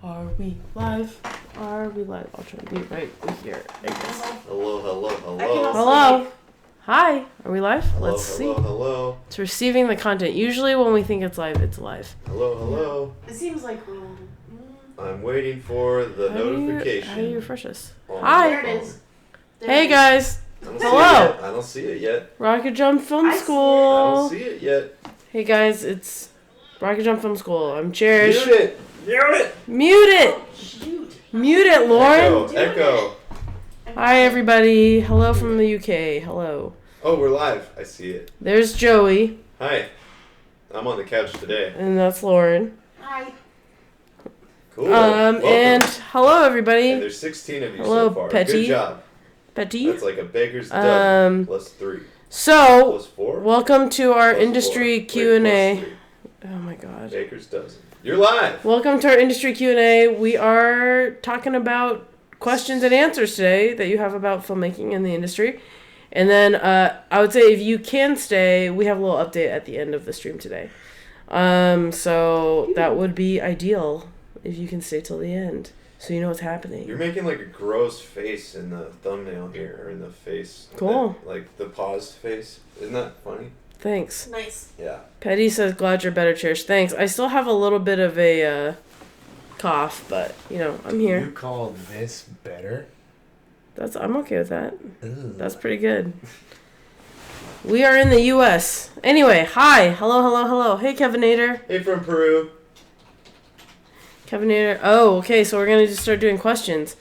Are we live? Are we live? I'll try to be right here, I guess. Hello. Hello. Hi. Are we live? Let's see. Hello. It's receiving the content. Usually when we think it's live, it's live. Hello. It seems like we're... I'm waiting for the notification. How do you refresh this? Hi. There it is. Hey, guys. Hello. I don't see it yet. Rocket Jump Film I School. don't see it yet. Hey, guys. It's Rocket Jump Film School. I'm Cherish. Mute it. Oh, shoot. Mute it, Lauren. Echo. Hi, everybody. Hello from the UK. Hello. Oh, we're live. I see it. There's Joey. Hi. I'm on the couch today. And that's Lauren. Hi. Cool. And hello, everybody. And there's 16 of you Hello, so far. Petty. Good job. Betty. That's like a baker's dozen plus 3. So, plus 4. welcome to our plus industry 4. Q&A. Wait, plus 3. Oh my god. Baker's dozen. You're live. Welcome to our industry Q&A. We are talking about questions and answers today that you have about filmmaking in the industry. And then I would say if you can stay, we have a little update at the end of the stream today. So that would be ideal if you can stay till the end so you know what's happening. You're making like a gross face in the thumbnail here, or in the face. Cool. Like the paused face. Isn't that funny? Thanks. Nice. Yeah. Petty says, glad you're better, Cherish. Thanks. I still have a little bit of a cough, but, you know, I'm here. You call this better? I'm okay with that. Ugh. That's pretty good. We are in the U.S. Anyway, hi. Hello. Hey, Kevinator. Hey, from Peru. Kevinator. Oh, okay, so we're going to just start doing questions.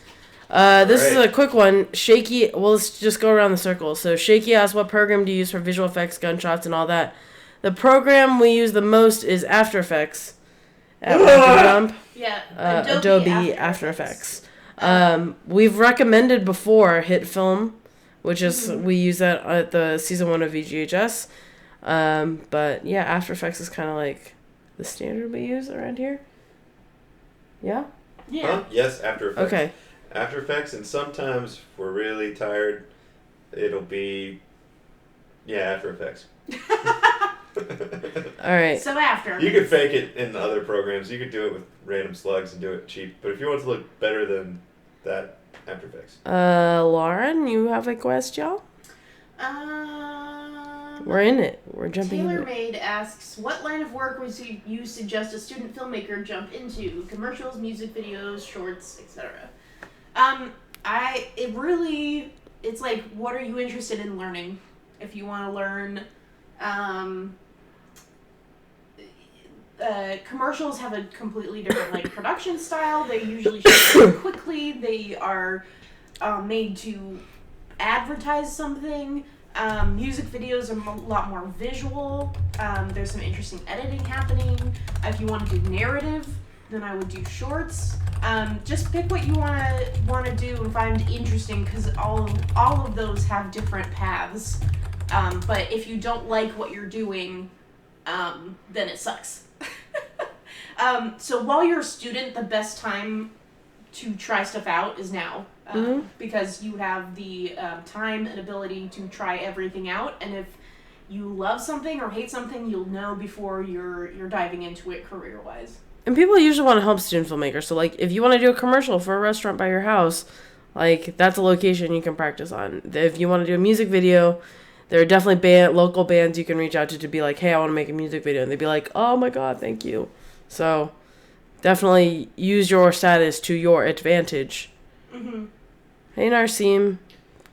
This is a quick one. Shaky, well, let's just go around the circle. So Shaky asked, what program do you use for visual effects, gunshots, and all that? The program we use the most is After Effects at Rocket Jump. Yeah. Adobe After Effects. We've recommended before Hit Film, which is, we use that at the season 1 of VGHS. But yeah, After Effects is kind of like the standard we use around here. Yeah? Yeah. Huh? Yes, After Effects. Okay. After Effects, and sometimes if we're really tired, it'll be, After Effects. All right. So after. You could fake it in other programs. You could do it with random slugs and do it cheap. But if you want to look better than that, After Effects. Lauren, you have a question? We're in it. We're jumping in. TaylorMade asks, what line of work would you suggest a student filmmaker jump into? Commercials, music videos, shorts, etc. It's like, what are you interested in learning? If you want to learn, commercials have a completely different like production style. They usually shoot quickly. They are made to advertise something. Music videos are a lot more visual. There's some interesting editing happening. If you want to do narrative, then I would do shorts. Just pick what you want to do and find interesting, because all of those have different paths. But if you don't like what you're doing, then it sucks. So while you're a student, the best time to try stuff out is now, because you have the time and ability to try everything out. And if you love something or hate something, you'll know before you're diving into it career-wise. And people usually want to help student filmmakers. So, like, if you want to do a commercial for a restaurant by your house, like, that's a location you can practice on. If you want to do a music video, there are definitely local bands you can reach out to be like, hey, I want to make a music video. And they'd be like, oh, my God, thank you. So, definitely use your status to your advantage. Mm-hmm. Hey, Narsim.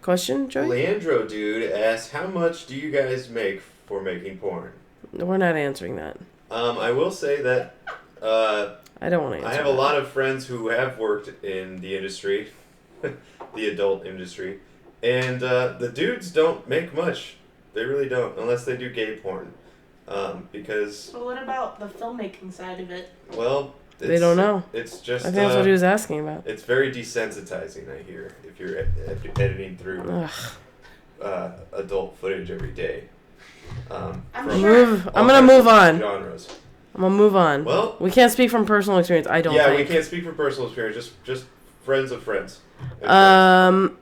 Question, Joey? Leandro, dude, asks, how much do you guys make for making porn? We're not answering that. I will say that... I don't want to answer I have a lot of friends who have worked in the industry, the adult industry, and the dudes don't make much. They really don't, unless they do gay porn. Because... So what about the filmmaking side of it? Well... They don't know. It's just... I think that's what he was asking about. It's very desensitizing, I hear, if you're editing through adult footage every day. I'm going to move on. Genres. I'm going to move on. Well... We can't speak from personal experience, I don't think. Yeah, we can't speak from personal experience, just friends of friends. Callum?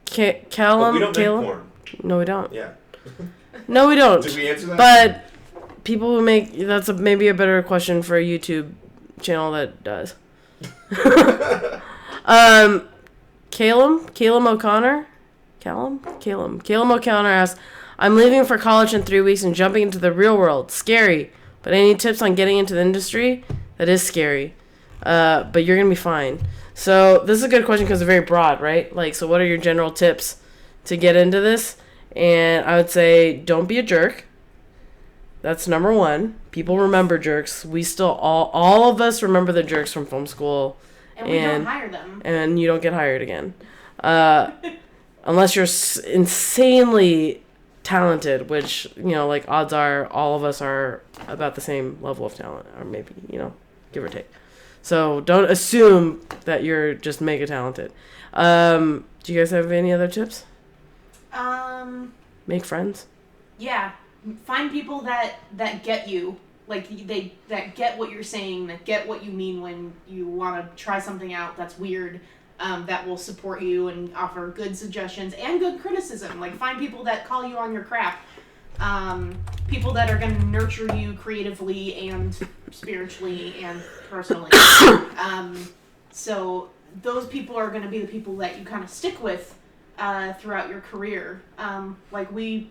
But we don't make porn. No, we don't. Yeah. No, we don't. Did we answer that? But people who make... That's maybe a better question for a YouTube channel that does. Calum O'Connor asks, I'm leaving for college in 3 weeks and jumping into the real world. Scary. But any tips on getting into the industry? That is scary. But you're going to be fine. So this is a good question because it's very broad, right? Like, so what are your general tips to get into this? And I would say don't be a jerk. That's number one. People remember jerks. We still, all of us remember the jerks from film school. And we don't hire them. And you don't get hired again. Unless you're insanely talented, which, like odds are all of us are about the same level of talent. Or maybe, give or take. So don't assume that you're just mega talented. Do you guys have any other tips? Make friends. Yeah. Find people that get you. Like, that get what you're saying, that get what you mean when you want to try something out that's weird, that will support you and offer good suggestions and good criticism. Like, find people that call you on your crap. People that are going to nurture you creatively and spiritually and personally. So those people are going to be the people that you kind of stick with throughout your career. Like, we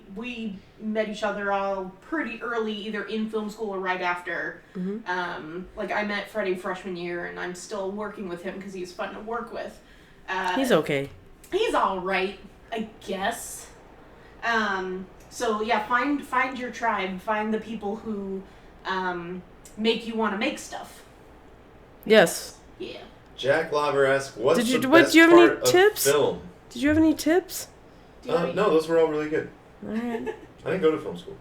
met each other all pretty early, either in film school or right after. Mm-hmm. Like, I met Freddie freshman year, and I'm still working with him because he's fun to work with. He's okay. He's all right, I guess. So yeah, find your tribe. Find the people who make you want to make stuff. Yes. Yeah. Jack Lauber asks, "What's the do best you have part any tips? of film?" Did you have any tips? No, those were all really good. All right. I didn't go to film school.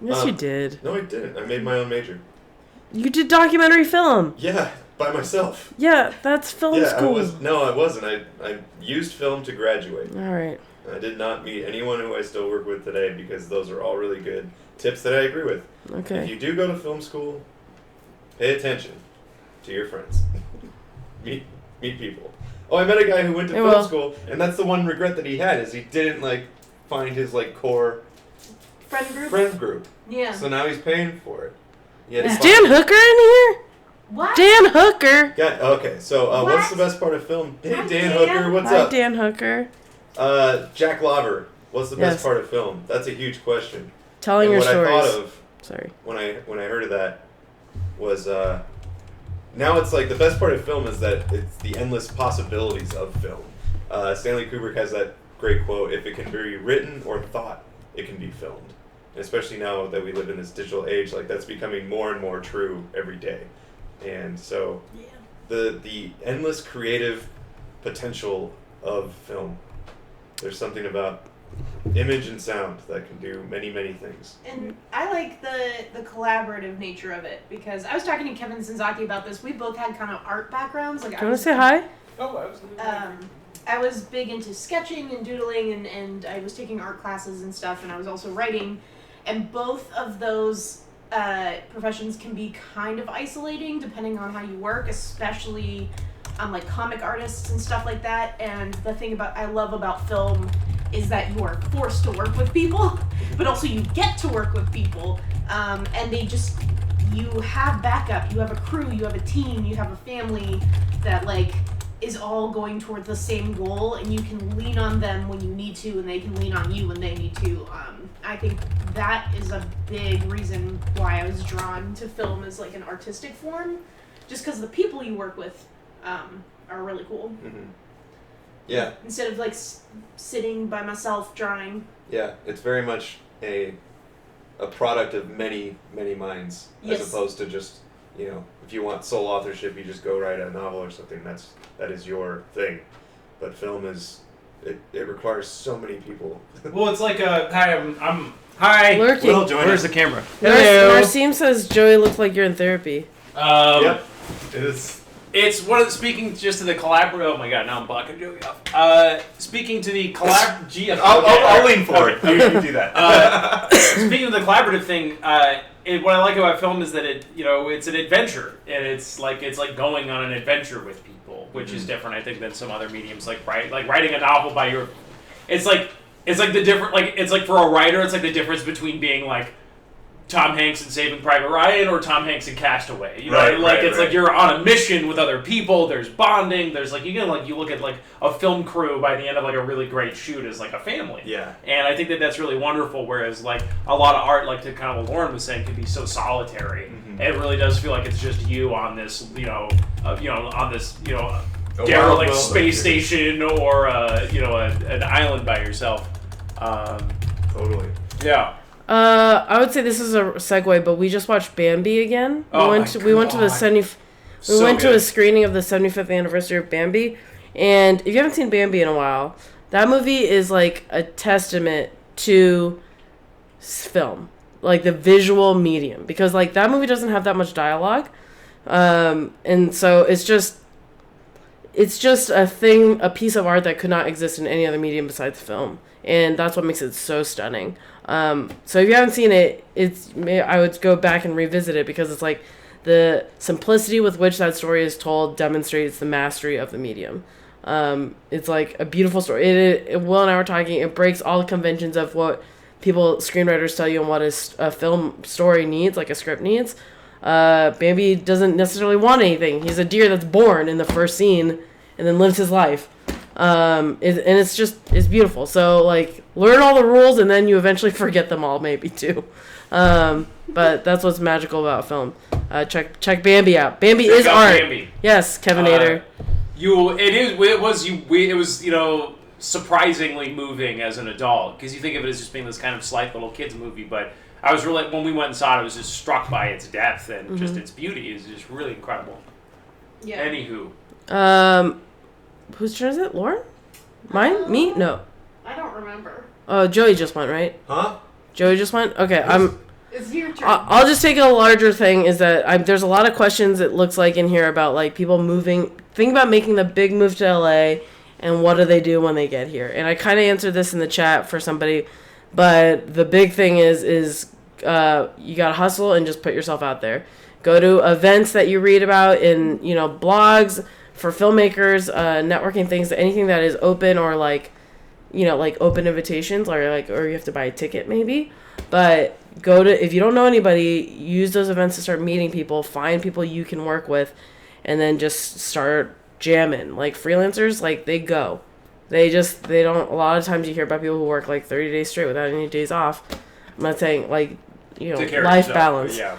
Yes, you did. No, I didn't. I made my own major. You did documentary film. Yeah, by myself. Yeah, that's film school. I wasn't. I used film to graduate. All right. I did not meet anyone who I still work with today because those are all really good tips that I agree with. Okay. If you do go to film school, pay attention to your friends. meet people. Oh, I met a guy who went to film school, and that's the one regret that he had is he didn't find his core friend group. Yeah. So now he's paying for it. Is Dan Hooker in here? What? Dan Hooker. Okay, so what's the best part of film? Hey, Dan Hooker, what's Hi, up? Dan Hooker. Jack Lauber, what's the best part of film? That's a huge question. Telling your stories. What I thought of Sorry. when I heard of that was now it's the best part of film is that it's the endless possibilities of film. Stanley Kubrick has that great quote, if it can be written or thought, it can be filmed. And especially now that we live in this digital age, that's becoming more and more true every day. And so the endless creative potential of film. There's something about image and sound that can do many, many things. And I like the collaborative nature of it because I was talking to Kevin Senzaki about this. We both had kind of art backgrounds. Do you want to say hi? Oh, absolutely. I was big into sketching and doodling, and I was taking art classes and stuff, and I was also writing. And both of those professions can be kind of isolating depending on how you work, especially comic artists and stuff like that. And the thing I love about film is that you are forced to work with people, but also you get to work with people, and you have backup, you have a crew, you have a team, you have a family that is all going towards the same goal, and you can lean on them when you need to, and they can lean on you when they need to. I think that is a big reason why I was drawn to film as an artistic form, just because the people you work with are really cool. Mm-hmm. Yeah. Instead of sitting by myself drawing. Yeah, it's very much a product of many, many minds, as opposed to just, if you want sole authorship, you just go write a novel or something. That is your thing. But film it requires so many people. Well, it's hi, hi. Lurking. Will, where's the camera? Hello. Narcime says Joey looks like you're in therapy. Yep. It is. It's one of speaking just to the collaborative. Oh my god, now I'm blocking Joey off. Speaking to the collaborative. I'll lean forward. You do that. Speaking of the collaborative thing, what I like about film is that it's an adventure, and it's like going on an adventure with people, which is different, I think, than some other mediums like writing a novel by your. It's like the different it's for a writer. It's the difference between being Tom Hanks in Saving Private Ryan or Tom Hanks in Castaway. You know, Right, like right, it's right. like you're on a mission with other people. There's bonding. There's like you look at like a film crew by the end of like a really great shoot as like a family. Yeah. And I think that that's really wonderful. Whereas like a lot of art, like to kind of what Lauren was saying, can be so solitary. Mhm. It really does feel like it's just you on this, on this, A wild derelict world space of- station or an island by yourself. Totally. Yeah. I would say this is a segue, but we just watched Bambi again. Oh we my went to the God. 70. We So went to good. a screening of the 75th anniversary of Bambi, and if you haven't seen Bambi in a while, that movie is like a testament to film, like the visual medium, because like that movie doesn't have that much dialogue, and so it's just a piece of art that could not exist in any other medium besides film, and that's what makes it so stunning. So if you haven't seen it, I would go back and revisit it, because it's like the simplicity with which that story is told demonstrates the mastery of the medium. It's like a beautiful story. Will and I were talking, it breaks all the conventions of what screenwriters tell you and what a film story needs, like a script needs. Bambi doesn't necessarily want anything. He's a deer that's born in the first scene and then lives his life. It's beautiful. So like learn all the rules and then you eventually forget them all, maybe too. But that's what's magical about film. Check Bambi out. Bambi Check is out art. Bambi. Yes, Kevin Nader. It was surprisingly moving as an adult, because you think of it as just being this kind of slight little kids movie, but I was really, when we went and saw it, I was just struck by its depth and just its beauty is just really incredible. Yeah. Anywho. Whose turn is it? Lauren? Mine? Me? No. I don't remember. Oh, Joey just went, right? Huh? Joey just went? Okay, It's your turn. I'll just take a larger thing, is that there's a lot of questions, it looks like, in here about like people moving. Think about making the big move to LA and what do they do when they get here. And I kind of answered this in the chat for somebody, but the big thing is you got to hustle and just put yourself out there. Go to events that you read about in, blogs for filmmakers, networking things, anything that is open or like open invitations or you have to buy a ticket maybe. But if you don't know anybody, use those events to start meeting people, find people you can work with, and then just start jamming. Like freelancers, like they go. They don't, a lot of times you hear about people who work like 30 days straight without any days off. I'm not saying like, Take care of life yourself, balance. Yeah.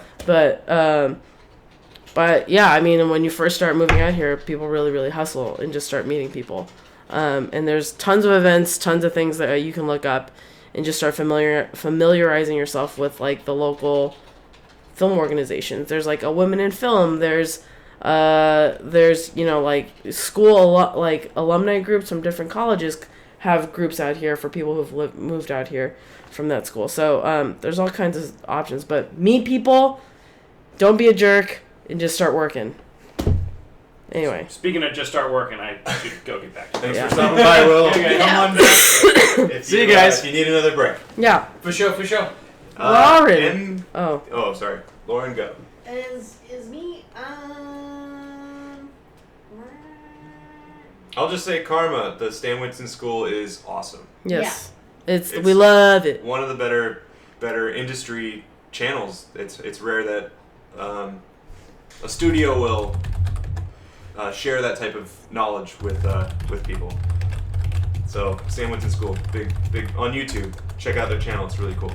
But yeah, I mean, when you first start moving out here, people really, really hustle and just start meeting people. And there's tons of events, tons of things that you can look up and just start familiarizing yourself with like the local film organizations. There's like a Women in Film. There's like school like alumni groups from different colleges have groups out here for people who've moved out here from that school. So there's all kinds of options. But meet people, don't be a jerk, and just start working. Anyway. Speaking of just start working, I should go get back to Thanks Yeah. for stopping by, Will. Okay. Come on back. See you guys. If you need another break. Yeah. For sure. Lauren. Oh, sorry. Lauren, go. Is me? I'll just say Karma, the Stan Winston School, is awesome. Yes. It's We love it. One of the better industry channels. It's rare that a studio will share that type of knowledge with people. So Stan Winston School, big on YouTube. Check out their channel; it's really cool.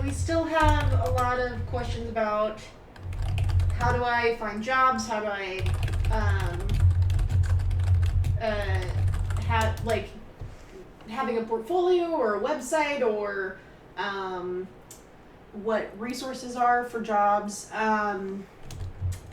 We still have a lot of questions about how do I find jobs? How do I having a portfolio or a website or what resources are for jobs.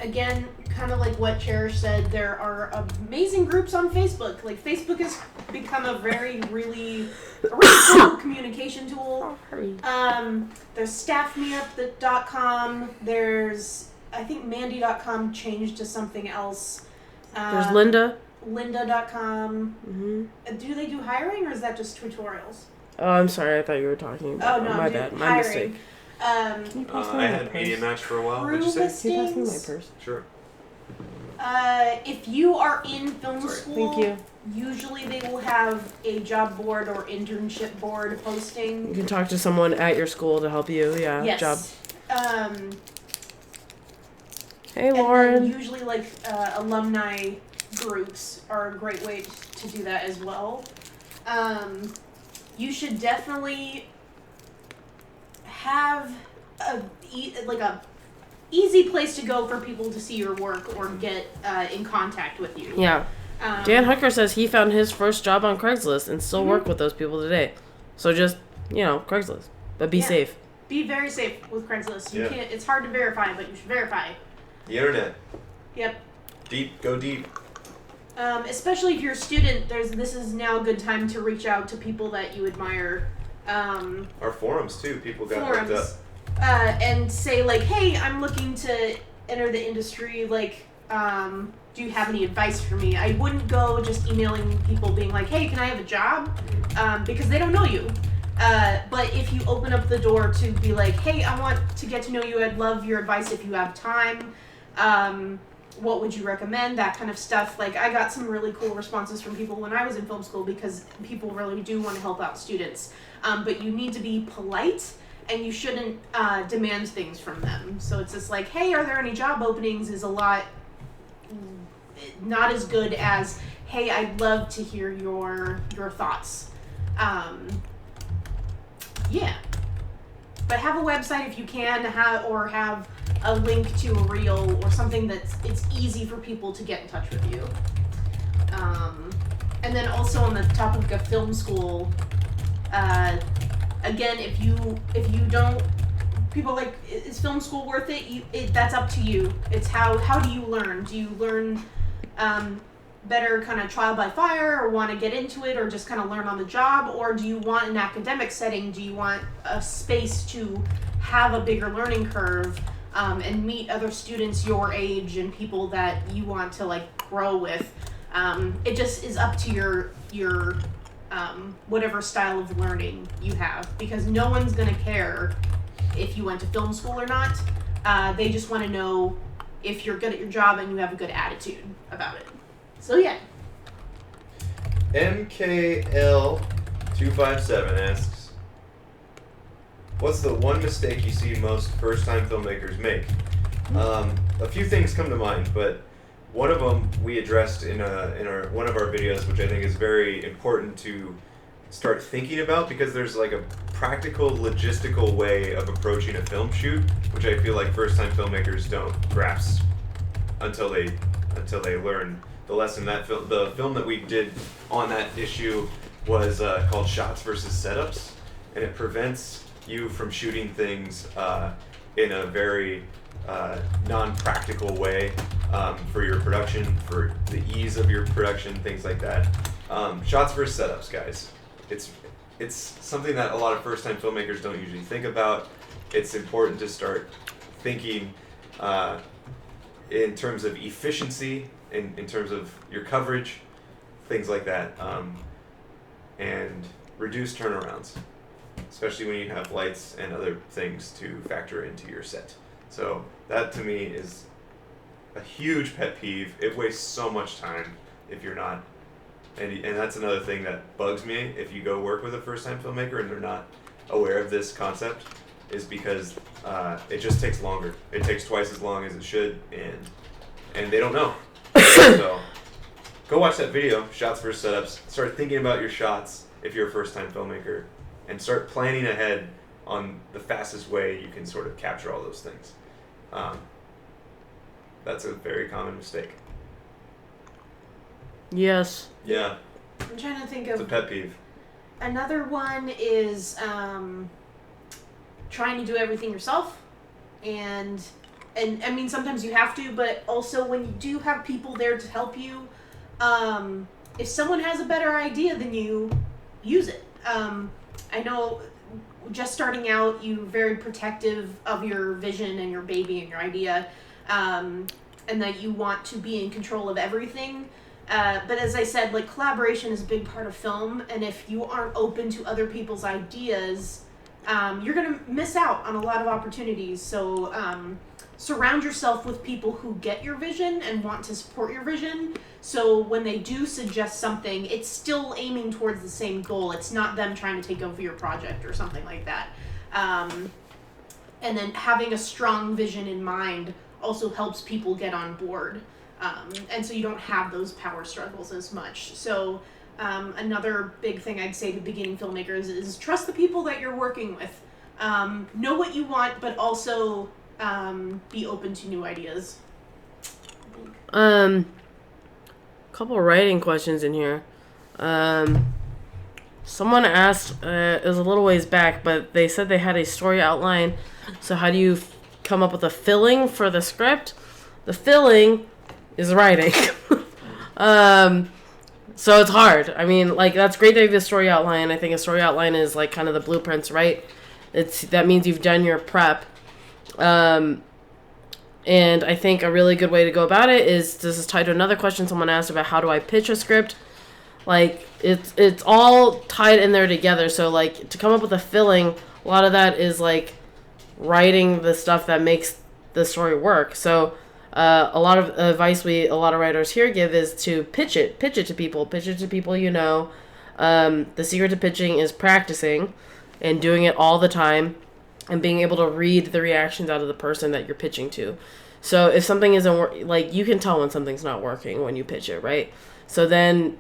Again, kind of like what Cherish said, there are amazing groups on Facebook. Like Facebook has become a really cool communication tool. There's staffmeup.com. There's, I think Mandy.com changed to something else. There's Linda. Lynda.com. Mm-hmm. Do they do hiring or is that just tutorials? Oh, I'm sorry. I thought you were talking about. Oh no, my do bad. My hiring. mistake. Um, Can you pass me I my had purse? Media Match for a while. Crew What'd you say? listings. Can you pass me my purse? Sure. If you are in film Sorry. school, Thank you. usually they will have a job board or internship board You posting. can talk to someone at your school to help you. Yeah. Yes. Job. Hey, And then Lauren. usually, like, alumni groups are a great way to do that as well. You should definitely have a easy place to go for people to see your work or get in contact with you. Yeah. Dan Hooker says he found his first job on Craigslist and still work with those people today. So just, Craigslist. But be safe. Be very safe with Craigslist. You Yeah. can't. It's hard to verify, but you should verify. The internet. Yep. Go deep. Especially if you're a student, this is now a good time to reach out to people that you admire. Our forums too. People got hooked up. And say like, hey, I'm looking to enter the industry. Like, do you have any advice for me? I wouldn't go just emailing people being like, hey, can I have a job? Because they don't know you. But if you open up the door to be like, hey, I want to get to know you. I'd love your advice if you have time. What would you recommend? That kind of stuff. Like, I got some really cool responses from people when I was in film school because people really do want to help out students. But you need to be polite and you shouldn't demand things from them. So it's just like, hey, are there any job openings is a lot not as good as, hey, I'd love to hear your thoughts. Yeah. But have a website if you can, have a link to a reel or something it's easy for people to get in touch with you. And then also on the topic of film school, again, if you don't, people like, is film school worth it? That's up to you. It's how do you learn? Do you learn better kind of trial by fire or want to get into it or just kind of learn on the job, or do you want an academic setting? Do you want a space to have a bigger learning curve and meet other students your age and people that you want to like grow with? It just is up to your whatever style of learning you have, because no one's gonna care if you went to film school or not. They just want to know if you're good at your job and you have a good attitude about it. So yeah. MKL257 asks, what's the one mistake you see most first-time filmmakers make? A few things come to mind, but one of them we addressed in one of our videos, which I think is very important to start thinking about, because there's like a practical, logistical way of approaching a film shoot, which I feel like first-time filmmakers don't grasp until they learn the lesson. The film that we did on that issue was called Shots versus Setups, and it prevents you from shooting things in a very non-practical way for your production, for the ease of your production, things like that. Shots versus setups, guys. It's something that a lot of first-time filmmakers don't usually think about. It's important to start thinking in terms of efficiency, in terms of your coverage, things like that, and reduce turnarounds, especially when you have lights and other things to factor into your set. So that to me is a huge pet peeve. It wastes so much time if you're not, and that's another thing that bugs me if you go work with a first-time filmmaker and they're not aware of this concept, is because it just takes longer. It takes twice as long as it should, and they don't know. So go watch that video, Shots versus Setups. Start thinking about your shots if you're a first-time filmmaker, and start planning ahead on the fastest way you can sort of capture all those things. That's a very common mistake. Yes. Yeah, I'm trying to think it's a of pet peeve. another one is trying to do everything yourself, and I mean sometimes you have to, but also when you do have people there to help you, if someone has a better idea than you, use it. I know just starting out, you're very protective of your vision and your baby and your idea, and that you want to be in control of everything. But as I said, like, collaboration is a big part of film, and if you aren't open to other people's ideas, you're gonna miss out on a lot of opportunities. So surround yourself with people who get your vision and want to support your vision. So when they do suggest something, it's still aiming towards the same goal. It's not them trying to take over your project or something like that. And then having a strong vision in mind also helps people get on board. And so you don't have those power struggles as much. So another big thing I'd say to beginning filmmakers is trust the people that you're working with. Know what you want, but also be open to new ideas. Couple writing questions in here. Someone asked, it was a little ways back, but they said they had a story outline. So how do you come up with a filling for the script? The filling is writing. So it's hard. I mean, like, that's great that you have a story outline. I think a story outline is like kind of the blueprints, right? That means you've done your prep. And I think a really good way to go about it is, this is tied to another question someone asked about how do I pitch a script. Like, it's all tied in there together. So, like, to come up with a filling, a lot of that is, like, writing the stuff that makes the story work. So, a lot of advice a lot of writers here give is to pitch it to people you know. The secret to pitching is practicing and doing it all the time and being able to read the reactions out of the person that you're pitching to. So if something isn't like, you can tell when something's not working when you pitch it, right? So then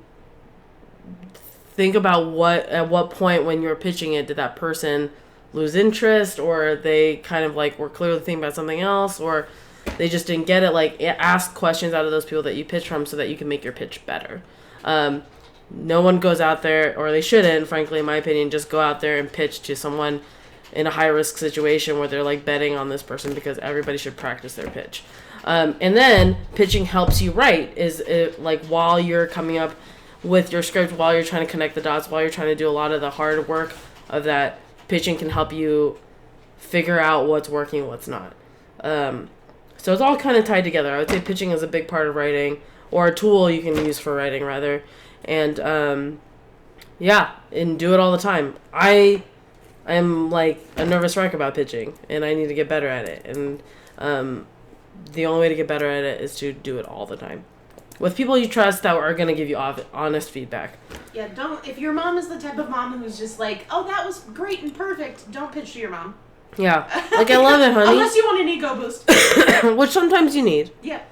think about at what point when you're pitching it did that person lose interest, or they kind of like were clearly thinking about something else, or they just didn't get it. Like, ask questions out of those people that you pitch from so that you can make your pitch better. No one goes out there, or they shouldn't, frankly, in my opinion, just go out there and pitch to someone in a high-risk situation where they're, like, betting on this person, because everybody should practice their pitch. And then pitching helps you write, like, while you're coming up with your script, while you're trying to connect the dots, while you're trying to do a lot of the hard work of that, pitching can help you figure out what's working and what's not. So it's all kind of tied together. I would say pitching is a big part of writing, or a tool you can use for writing, rather. And, and do it all the time. I'm like a nervous wreck about pitching, and I need to get better at it. And the only way to get better at it is to do it all the time with people you trust that are going to give you honest feedback. Yeah, if your mom is the type of mom who's just like, oh, that was great and perfect, don't pitch to your mom. Yeah, like, I love it, honey. Unless you want an ego boost. Which sometimes you need. Yeah.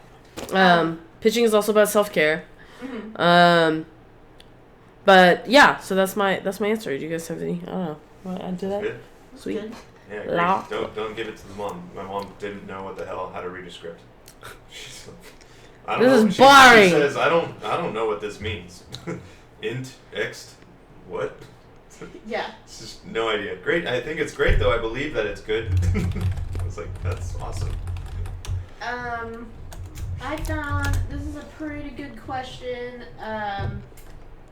Pitching is also about self-care. Mm-hmm. But yeah, so that's my answer. Do you guys have any? I don't know. Want to add to that? Good. Sweet. Good. Yeah, great. Don't give it to the mom. My mom didn't know what the hell how to read a script. She's like, I don't This know. is boring. She says, I don't know what this means. Int, ext, what? Yeah. It's just no idea. Great. I think it's great, though. I believe that it's good. I was like, that's awesome. I found this is a pretty good question.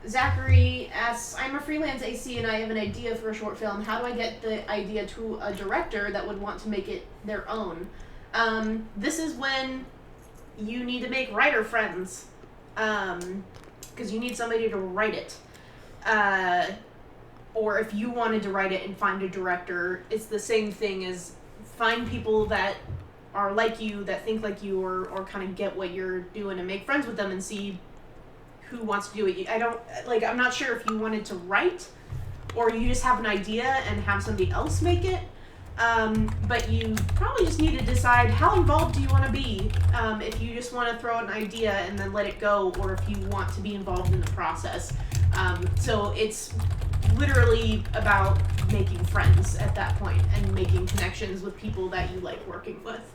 Zachary asks, I'm a freelance AC and I have an idea for a short film. How do I get the idea to a director that would want to make it their own? This is when you need to make writer friends. Because you need somebody to write it. Or if you wanted to write it and find a director, it's the same thing as find people that are like you, that think like you, or kind of get what you're doing, and make friends with them and see who wants to do it. I'm not sure if you wanted to write or you just have an idea and have somebody else make it. But you probably just need to decide how involved do you want to be. If you just want to throw out an idea and then let it go, or if you want to be involved in the process. So it's literally about making friends at that point and making connections with people that you like working with.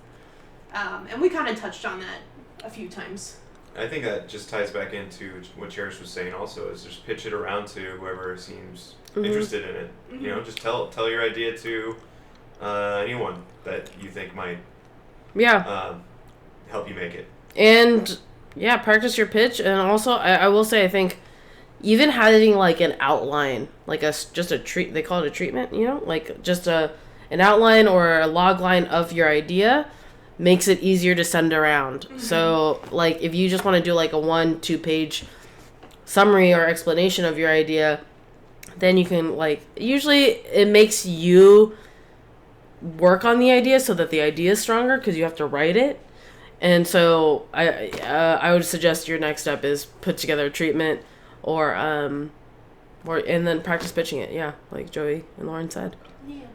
And we kind of touched on that a few times. I think that just ties back into what Cherish was saying also, is just pitch it around to whoever seems interested in it. Mm-hmm. You know, just tell your idea to anyone that you think might help you make it. And yeah, practice your pitch. And also, I will say, I think even having like an outline, like they call it a treatment, you know, like just an outline or a log line of your idea makes it easier to send around. Mm-hmm. So like if you just want to do like a 1-2 page summary or explanation of your idea, then you can, like, usually it makes you work on the idea so that the idea is stronger because you have to write it. And so I would suggest your next step is put together a treatment or and then practice pitching it. Yeah, like Joey and Lauren said. Yeah.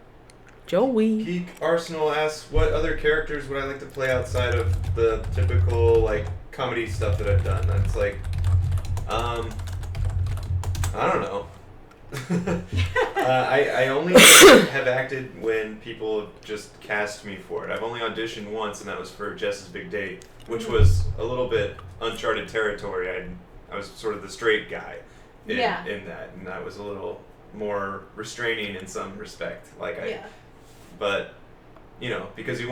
Joey. Geek Arsenal asks, what other characters would I like to play outside of the typical like comedy stuff that I've done? That's like, I don't know. I only have acted when people just cast me for it. I've only auditioned once, and that was for Jess's Big Date, which was a little bit uncharted territory. I was sort of the straight guy in that, and that was a little more restraining in some respect. But you know, because you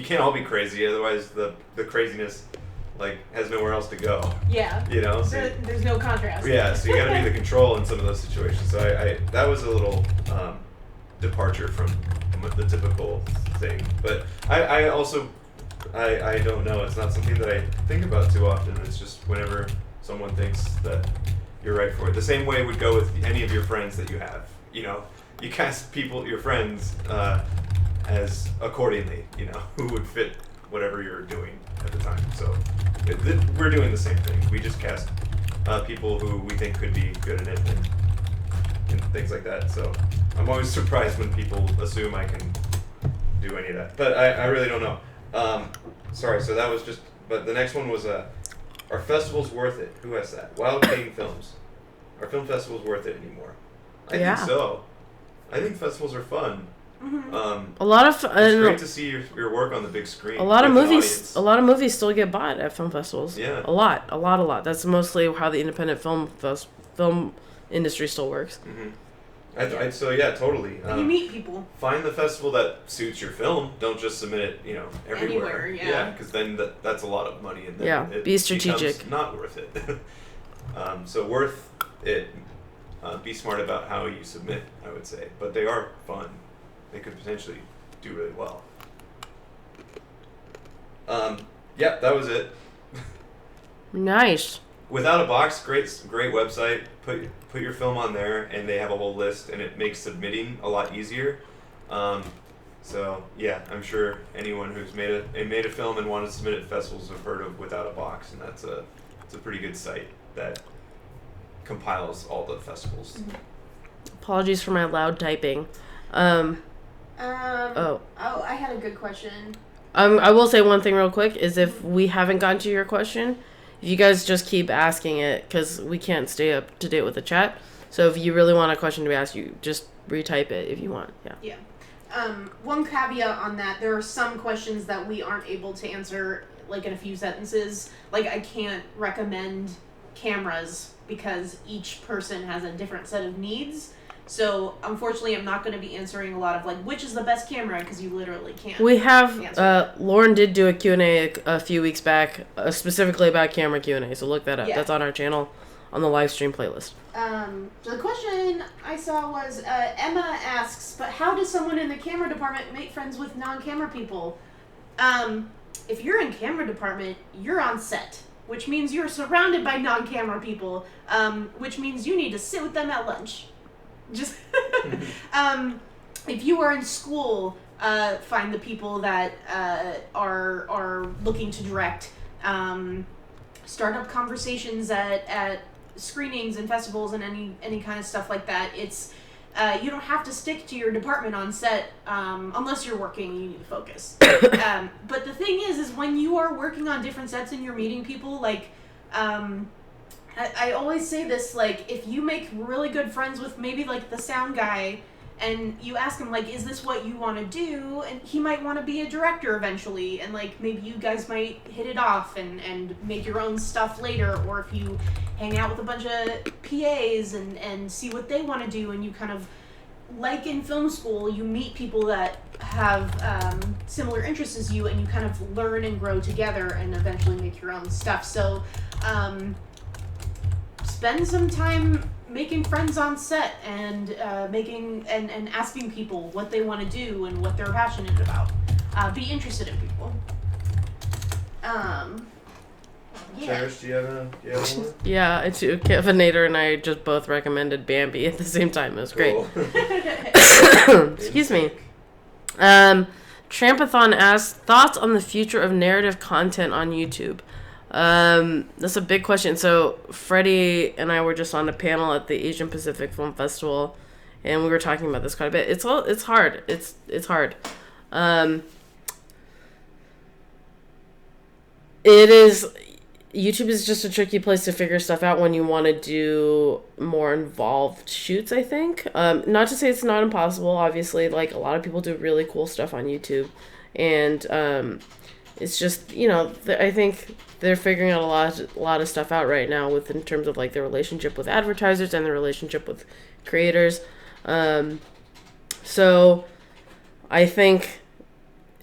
can't all be crazy, otherwise the craziness like has nowhere else to go. Yeah. You know, so there's no contrast. yeah, so you got to be the control in some of those situations. So I that was a little departure from the typical thing. But I also I don't know. It's not something that I think about too often. It's just whenever someone thinks that you're right for it. The same way would go with any of your friends that you have. You know, you cast people, your friends, as accordingly. You know, who would fit whatever you're doing at the time. So we're doing the same thing. We just cast people who we think could be good in it and things like that. So I'm always surprised when people assume I can do any of that. But I really don't know. Sorry, so that was just... But the next one was, are festivals worth it? Who has that? Wild King Films. Are film festivals worth it anymore? I think so. I think festivals are fun. Mm-hmm. A lot of it's great to see your work on the big screen. A lot of movies still get bought at film festivals. Yeah, a lot. That's mostly how the independent film industry still works. Mm-hmm. So yeah, totally. And you meet people. Find the festival that suits your film. Don't just submit it, everywhere. Anywhere, because then that's a lot of money, and then yeah, be strategic. Not worth it. So worth it. Be smart about how you submit, I would say, but they are fun. They could potentially do really well. Yep, that was it. Nice. Without a Box, great website. Put your film on there, and they have a whole list, and it makes submitting a lot easier. So yeah, I'm sure anyone who's made a film and wanted to submit it to festivals have heard of Without a Box, and it's a pretty good site that compiles all the festivals. Apologies for my loud typing. I had a good question. I will say one thing real quick is if we haven't gotten to your question, you guys just keep asking it because we can't stay up to date with the chat. So if you really want a question to be asked, you just retype it if you want. Yeah. One caveat on that, there are some questions that we aren't able to answer like in a few sentences. Like I can't recommend cameras because each person has a different set of needs. So, unfortunately, I'm not going to be answering a lot of, which is the best camera, because you literally can't. We have, Lauren did do a Q&A a few weeks back, specifically about camera Q&A, so look that up. Yeah. That's on our channel, on the live stream playlist. So the question I saw was, Emma asks, but how does someone in the camera department make friends with non-camera people? If you're in camera department, you're on set, which means you're surrounded by non-camera people, which means you need to sit with them at lunch. Just if you are in school, find the people that are looking to direct. Start up conversations at screenings and festivals and any kind of stuff like that. It's you don't have to stick to your department on set unless you're working. You need to focus. But the thing is when you are working on different sets and you're meeting people, I always say this, if you make really good friends with maybe, the sound guy, and you ask him, is this what you want to do? And he might want to be a director eventually, and, maybe you guys might hit it off and make your own stuff later, or if you hang out with a bunch of PAs and see what they want to do, and you kind of, in film school, you meet people that have similar interests as you, and you kind of learn and grow together and eventually make your own stuff. So, spend some time making friends on set and making and asking people what they want to do and what they're passionate about. Be interested in people. Cherish, do you have one? Yeah, it's Kevin Nader and I just both recommended Bambi at the same time. It was great. Cool. Excuse me. Trampathon asks, thoughts on the future of narrative content on YouTube? That's a big question. So Freddie and I were just on a panel at the Asian Pacific Film Festival, and we were talking about this quite a bit. It's hard. It's hard. It is. YouTube is just a tricky place to figure stuff out when you want to do more involved shoots, I think. Not to say it's not impossible, obviously. Like, a lot of people do really cool stuff on YouTube. And it's just, I think they're figuring out a lot of stuff out right now in terms of, like, their relationship with advertisers and their relationship with creators. So I think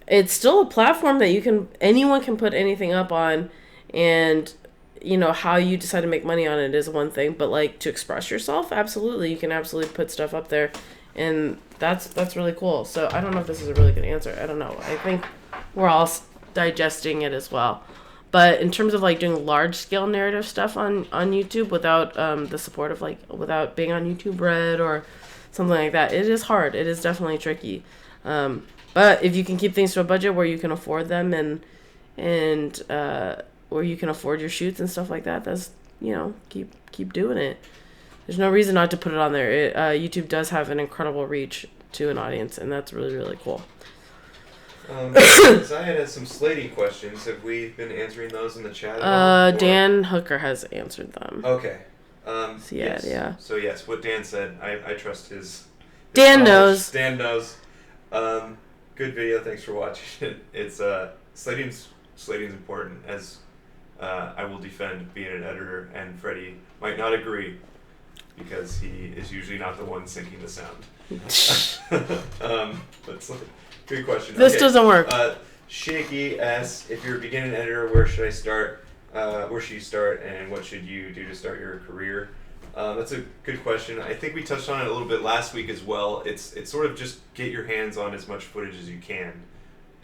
it's still a platform that anyone can put anything up on. And, how you decide to make money on it is one thing, but, like, to express yourself, absolutely. You can absolutely put stuff up there, and that's really cool. So I don't know if this is a really good answer. I don't know. I think we're all digesting it as well. But in terms of, like, doing large-scale narrative stuff on YouTube without the support of, like, without being on YouTube Red or something like that, it is hard. It is definitely tricky. But if you can keep things to a budget where you can afford them and where you can afford your shoots and stuff like that, that's, keep doing it. There's no reason not to put it on there. YouTube does have an incredible reach to an audience, and that's really, really cool. I had some slating questions. Have we been answering those in the chat at all? Dan Hooker has answered them. Okay. Yes. Yeah. So yes, what Dan said, I trust his Dan knowledge. knows. Dan knows. Good video. Thanks for watching it. It's slating's important, as I will defend being an editor, and Freddie might not agree because he is usually not the one syncing the sound. But good question. This doesn't work. Shaky asks, if you're a beginning editor, where should I start? Where should you start, and what should you do to start your career? That's a good question. I think we touched on it a little bit last week as well. It's sort of just get your hands on as much footage as you can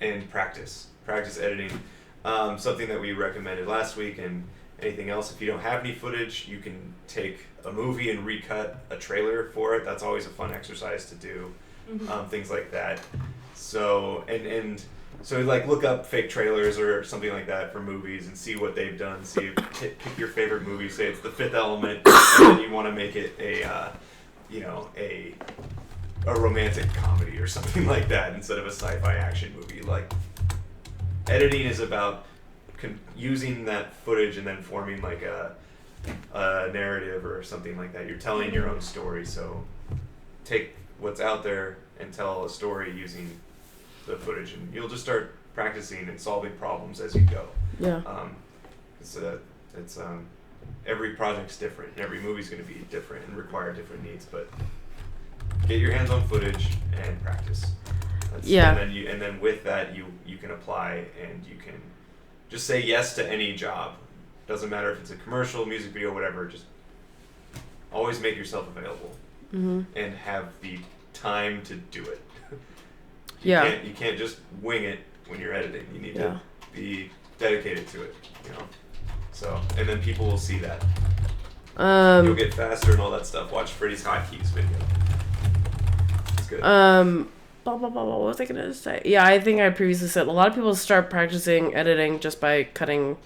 and practice editing. Something that we recommended last week, and anything else, if you don't have any footage, you can take a movie and recut a trailer for it. That's always a fun exercise to do. Things like that. So so like look up fake trailers or something like that for movies and see what they've done. Pick your favorite movie. Say it's The Fifth Element, and then you want to make it a romantic comedy or something like that instead of a sci-fi action movie. Like, editing is about using that footage and then forming like a narrative or something like that. You're telling your own story, so take what's out there and tell a story using the footage, and you'll just start practicing and solving problems as you go. Yeah. It's every project's different, and every movie's going to be different and require different needs. But get your hands on footage and practice. Yeah. And then with that, you can apply, and you can just say yes to any job. Doesn't matter if it's a commercial, music video, whatever. Just always make yourself available and have the time to do it. You can't just wing it when you're editing. You need to be dedicated to it, So, and then people will see that. You'll get faster and all that stuff. Watch Freddie's Hotkeys video. It's good. What was I gonna say? Yeah, I think I previously said a lot of people start practicing editing just by cutting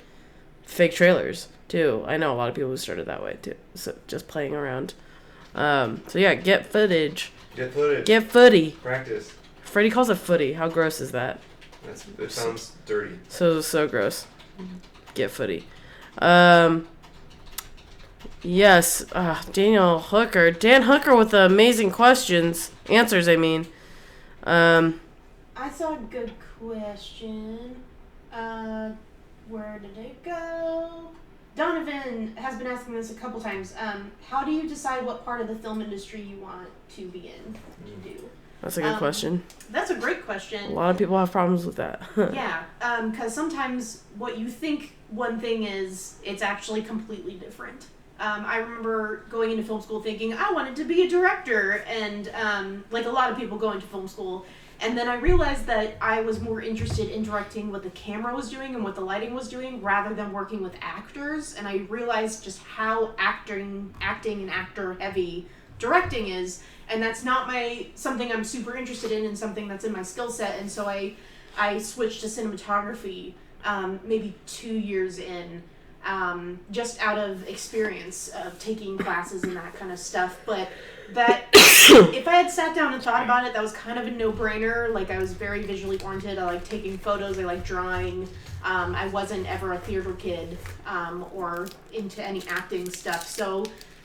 fake trailers too. I know a lot of people who started that way too. So just playing around. So yeah, get footage. Get footage. Get footy. Practice. Freddie calls it footy. How gross is that? It sounds dirty. So gross. Get footy. Yes. Dan Hooker with the amazing answers. I mean. I saw a good question. Where did it go? Donovan has been asking this a couple times. How do you decide what part of the film industry you want to be in to do? That's a good question. That's a great question. A lot of people have problems with that. Yeah, because sometimes what you think one thing is, it's actually completely different. I remember going into film school thinking I wanted to be a director, and like a lot of people go into film school, and then I realized that I was more interested in directing what the camera was doing and what the lighting was doing rather than working with actors, and I realized just how acting and actor heavy directing is, and that's not something I'm super interested in and something that's in my skill set. And so I switched to cinematography maybe 2 years in, just out of experience of taking classes and that kind of stuff. But that if I had sat down and thought about it, that was kind of a no-brainer. Like, I was very visually oriented. I like taking photos. I like drawing. I wasn't ever a theater kid or into any acting stuff. So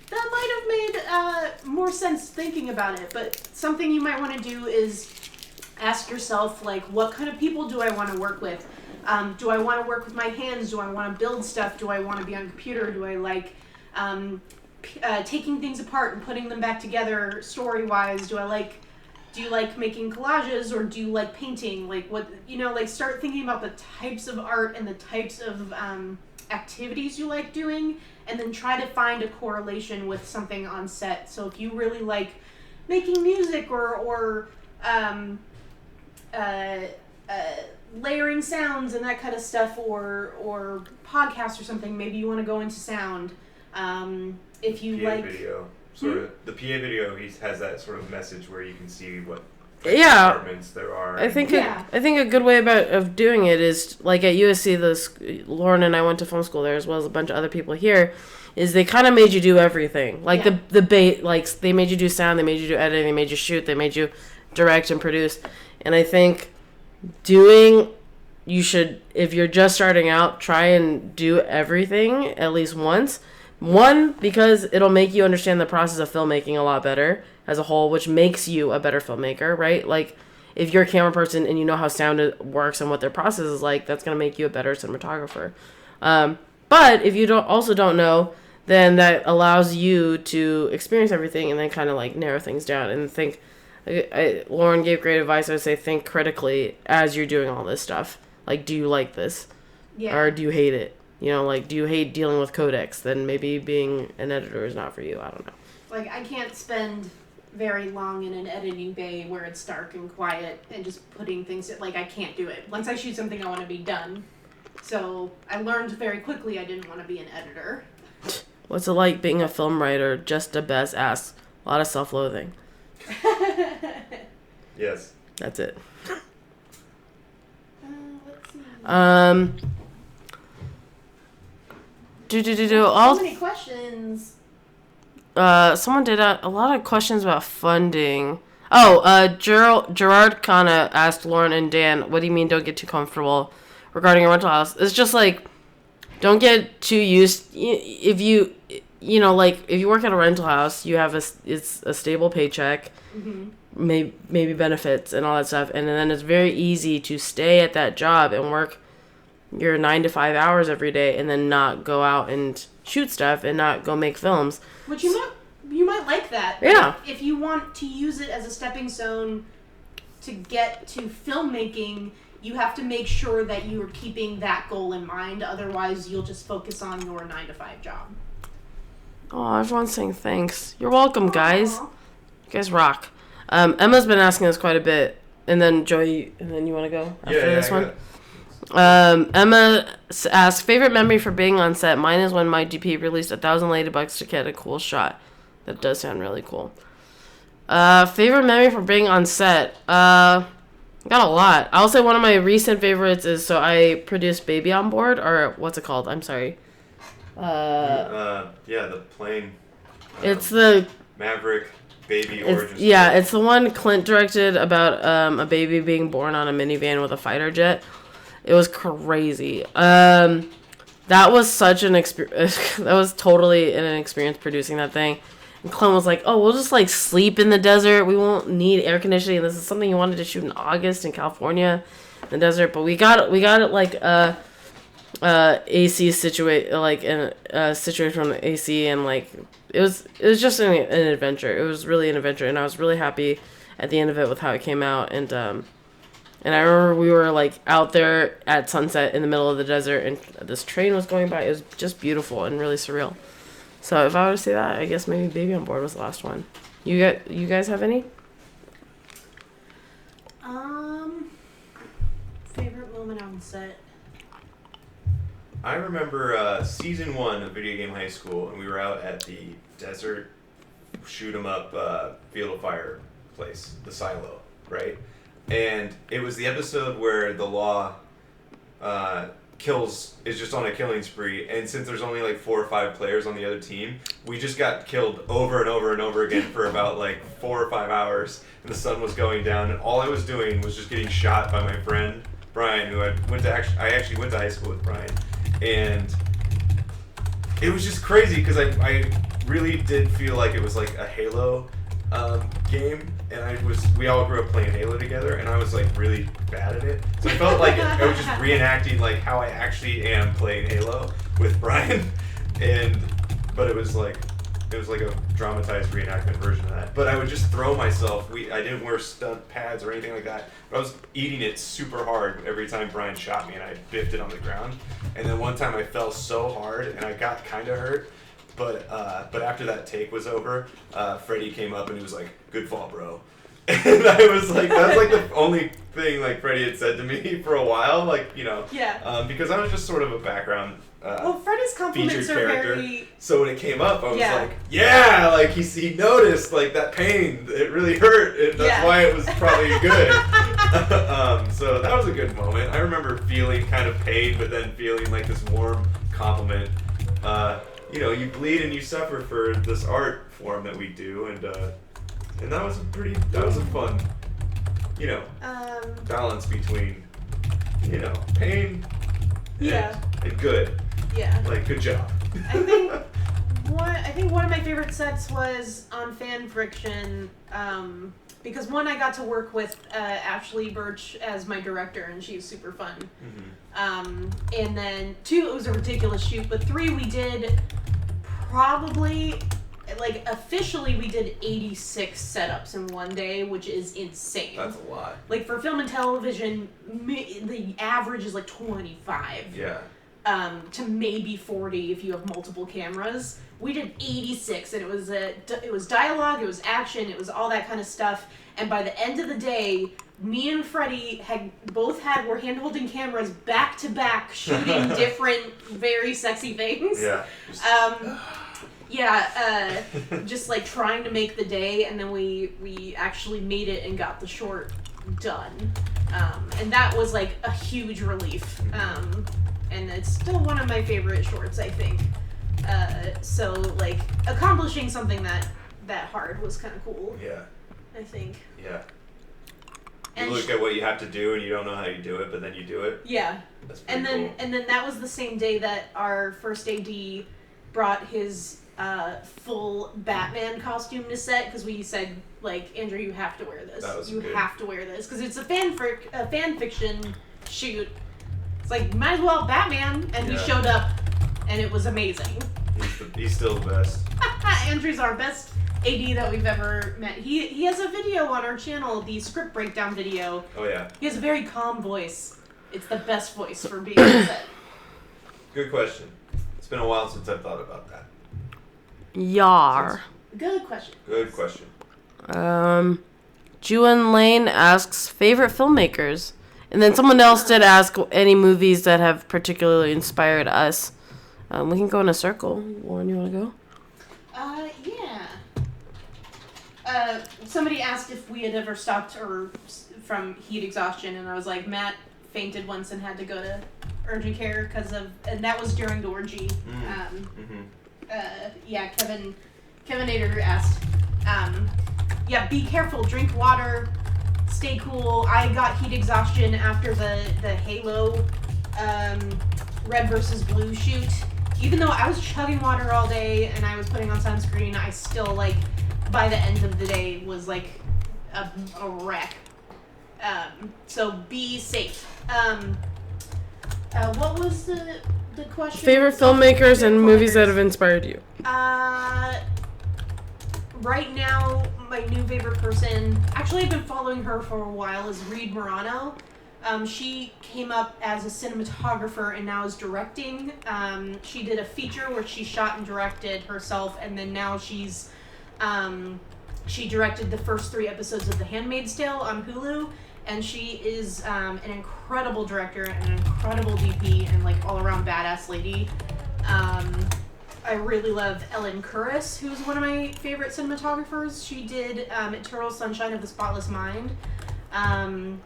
that might have made more sense thinking about it. But something you might want to do is ask yourself, like, what kind of people do I want to work with? Do I want to work with my hands? Do I want to build stuff? Do I want to be on a computer? Do I like taking things apart and putting them back together story-wise? Do you like making collages, or do you like painting? Like, what, like, start thinking about the types of art and the types of activities you like doing, and then try to find a correlation with something on set. So if you really like making music or layering sounds and that kind of stuff, or podcasts or something, maybe you want to go into sound. If you PA like video, sort of the PA video, he has that sort of message where you can see what departments there are. I think a good way of doing it is, like, at USC, Lauren and I went to film school there, as well as a bunch of other people here, is they kind of made you do everything. Like, they made you do sound, they made you do editing, they made you shoot, they made you direct and produce. And I think you should, if you're just starting out, try and do everything at least once. One, because it'll make you understand the process of filmmaking a lot better as a whole, which makes you a better filmmaker, right? Like, if you're a camera person and you know how sound works and what their process is like, that's going to make you a better cinematographer. But if you don't know, then that allows you to experience everything and then kind of like narrow things down and think. Lauren gave great advice. I would say think critically as you're doing all this stuff. Like, do you like this? Yeah. Or do you hate it? Like, do you hate dealing with codecs? Then maybe being an editor is not for you. I don't know. Like, I can't spend very long in an editing bay where it's dark and quiet and just putting things... Like, I can't do it. Once I shoot something, I want to be done. So I learned very quickly I didn't want to be an editor. What's it like being a film writer? Just a best ass. A lot of self-loathing. Yes. That's it. Let's see. So many questions. Someone did a lot of questions about funding. Oh, Gerard kind of asked Lauren and Dan, what do you mean don't get too comfortable regarding a rental house? It's just like, don't get too used. If you work at a rental house, you have it's a stable paycheck, maybe benefits and all that stuff, and then it's very easy to stay at that job and work your 9 to 5 hours every day, and then not go out and shoot stuff and not go make films. Which you might like that. Yeah. If you want to use it as a stepping stone to get to filmmaking, you have to make sure that you are keeping that goal in mind. Otherwise, you'll just focus on your 9 to 5 job. Oh, everyone's saying thanks. You're welcome, guys. You guys rock. Emma's been asking us quite a bit, and then Joey, and then you want to go after this one? Emma asks, favorite memory for being on set. Mine is when my DP released 1,000 ladybugs to get a cool shot. That does sound really cool. Favorite memory for being on set. Got a lot. I'll say one of my recent favorites is, so I produced Baby on Board, or what's it called? I'm sorry. The plane. It's the Maverick Baby origin. Yeah, it's the one Clint directed about a baby being born on a minivan with a fighter jet. It was crazy. That was such an experience. That was totally an experience producing that thing. And Clint was like, "Oh, we'll just like sleep in the desert. We won't need air conditioning. This is something you wanted to shoot in August in California, in the desert." But we got it like AC situation, like in a situation from the AC, and like it was just an adventure. It was really an adventure, and I was really happy at the end of it with how it came out. And I remember we were like out there at sunset in the middle of the desert, and this train was going by. It was just beautiful and really surreal. So if I were to say that, I guess maybe Baby on Board was the last one. You guys have any? Favorite moment on set. I remember season 1 of Video Game High School, and we were out at the desert shoot 'em up Field of Fire place, the silo, right? And it was the episode where the law is just on a killing spree, and since there's only like 4 or 5 players on the other team, we just got killed over and over and over again for about like 4 or 5 hours, and the sun was going down, and all I was doing was just getting shot by my friend Brian, who I actually went to high school with Brian, and it was just crazy because I really did feel like it was like a Halo game, and we all grew up playing Halo together, and I was like really bad at it, so I felt like I was just reenacting like how I actually am playing Halo with Brian, but it was like a dramatized reenactment version of that. But I would just throw myself. I didn't wear stunt pads or anything like that, but I was eating it super hard every time Brian shot me, and I biffed it on the ground. And then one time I fell so hard and I got kind of hurt. But after that take was over, Freddie came up and he was like, "Good fall, bro." And I was like, that's like the only thing like Freddie had said to me for a while, like, you know. Yeah. Because I was just sort of a background well, Freddie's compliments featured are character. very... So when it came up, I was like, yeah, like he noticed like that pain. It really hurt. That's why it was probably good. So that was a good moment. I remember feeling kind of pain, but then feeling like this warm compliment. You know, you bleed and you suffer for this art form that we do, and that was a fun, you know, balance between, you know, pain and good. Yeah. Like, good job. I think one of my favorite sets was on Fan Friction, because one, I got to work with Ashley Birch as my director, and she's super fun. Mm-hmm. And then 2, it was a ridiculous shoot, but 3, we did probably, like, officially we did 86 setups in one day, which is insane. That's a lot. Like, for film and television, the average is like 25. Yeah. To maybe 40 if you have multiple cameras. We did 86, and it was dialogue, it was action, it was all that kind of stuff. And by the end of the day, me and Freddie were hand-holding cameras back to back, shooting different, very sexy things. Yeah. Just like trying to make the day, and then we actually made it and got the short done. And that was like a huge relief. And it's still one of my favorite shorts, I think. So like accomplishing something that hard was kind of cool. Yeah. I think. Yeah. And you look at what you have to do and you don't know how you do it, but then you do it. Yeah. That's pretty cool. And then that was the same day that our first AD brought his full Batman costume to set, because we said, like, Andrew, you have to wear this. You have to wear this, because it's a fan fiction shoot. It's like, might as well Batman, and he showed up, and it was amazing. He's still the best. Andrew's our best AD that we've ever met. He has a video on our channel, the script breakdown video. Oh yeah. He has a very calm voice. It's the best voice for being on set. Good question. It's been a while since I've thought about that. Yar. Good question. Good question. Juan Lane asks favorite filmmakers. And then someone else did ask any movies that have particularly inspired us. We can go in a circle. Lauren, you want to go? Yeah. Somebody asked if we had ever stopped from heat exhaustion, and I was like, Matt fainted once and had to go to urgent care and that was during the orgy. Yeah, Kevin Nader asked, yeah, be careful, drink water, stay cool. I got heat exhaustion after the Halo red versus blue shoot. Even though I was chugging water all day and I was putting on sunscreen, I still, like, by the end of the day was like a wreck. So be safe. What was the question? Favorite filmmakers and movies that have inspired you. Right now, my new favorite person, actually I've been following her for a while, is Reed Morano. She came up as a cinematographer and now is directing. She did a feature where she shot and directed herself, and then now she directed the first 3 episodes of The Handmaid's Tale on Hulu, and she is an incredible director and an incredible DP and like all around badass lady. I really love Ellen Kuras, who's one of my favorite cinematographers. She did Eternal Sunshine of the Spotless Mind, and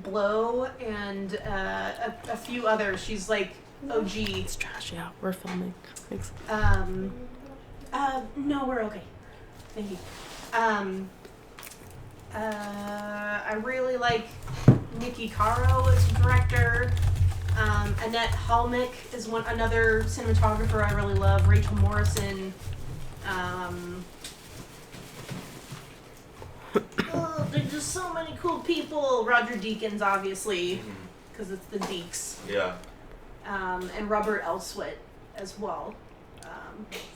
Blow, and a few others. She's like OG. It's trash. Yeah, we're filming. Thanks. No, we're okay. Thank you. I really like Nikki Caro as a director. Annette Halmick is another cinematographer I really love. Rachel Morrison. There's just so many cool people. Roger Deakins, obviously, because it's the Deeks. Yeah. And Robert Elswit as well,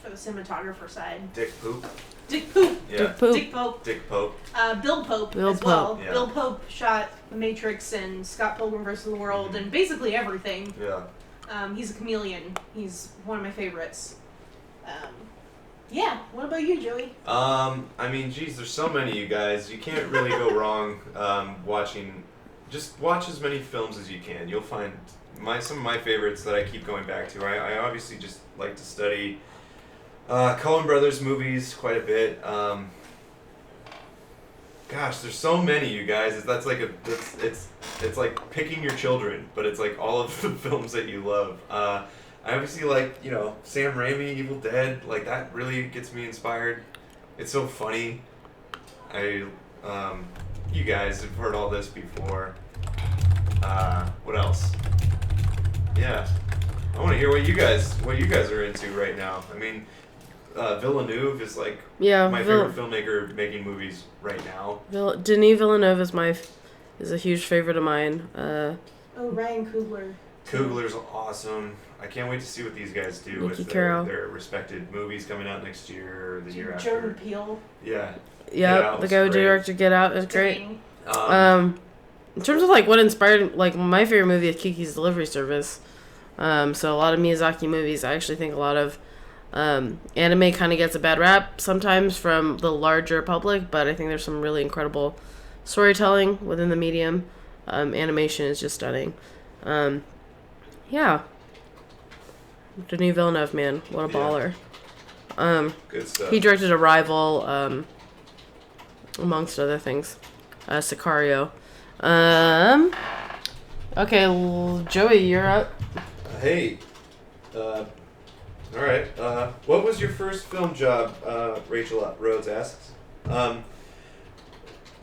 for the cinematographer side. Dick Poop. Dick Poop. Yeah. Dick Poop. Dick Pope. Dick Pope. Bill Pope Bill as well. Pope. Yeah. Bill Pope shot The Matrix and Scott Pilgrim vs. the World and basically everything. Yeah. He's a chameleon. He's one of my favorites. Yeah. What about you, Joey? I mean, geez, there's so many, you guys. You can't really go wrong watching. Just watch as many films as you can. You'll find some of my favorites that I keep going back to. I obviously just like to study Coen Brothers movies quite a bit. Gosh, there's so many, you guys. It's like picking your children, but it's like all of the films that you love. I obviously like, Sam Raimi, Evil Dead. Like, that really gets me inspired. It's so funny. You guys have heard all this before. What else? Yeah, I want to hear what you guys are into right now. I mean, Villeneuve is like my favorite filmmaker making movies right now. Denis Villeneuve is a huge favorite of mine. Ryan Coogler. Coogler's awesome. I can't wait to see what these guys do with their respected movies coming out next year or the year after. Jordan Peele. Yeah. Yeah, the guy who directed Get Out is great. In terms of like what inspired, like my favorite movie is Kiki's Delivery Service. So a lot of Miyazaki movies. I actually think a lot of anime kind of gets a bad rap sometimes from the larger public, but I think there's some really incredible storytelling within the medium. Animation is just stunning. Yeah. Denis Villeneuve, man, what a baller. Good stuff. He directed Arrival, amongst other things. Sicario. Okay, Joey, you're up. Hey. All right. What was your first film job? Rachel Rhodes asks.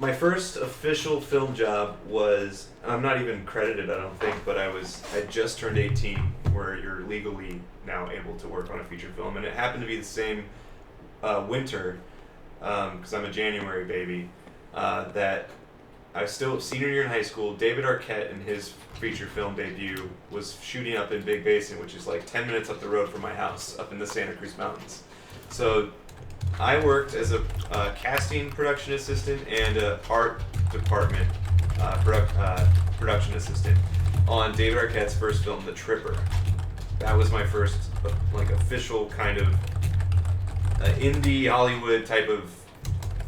My first official film job was, I'm not even credited, I don't think, but I just turned 18, where you're legally now able to work on a feature film, and it happened to be the same winter, because I'm a January baby, that I was still senior year in high school. David Arquette, in his feature film debut, was shooting up in Big Basin, which is like 10 minutes up the road from my house, up in the Santa Cruz Mountains. So I worked as a casting production assistant and a art department production assistant on David Arquette's first film, The Tripper. That was my first official kind of indie Hollywood type of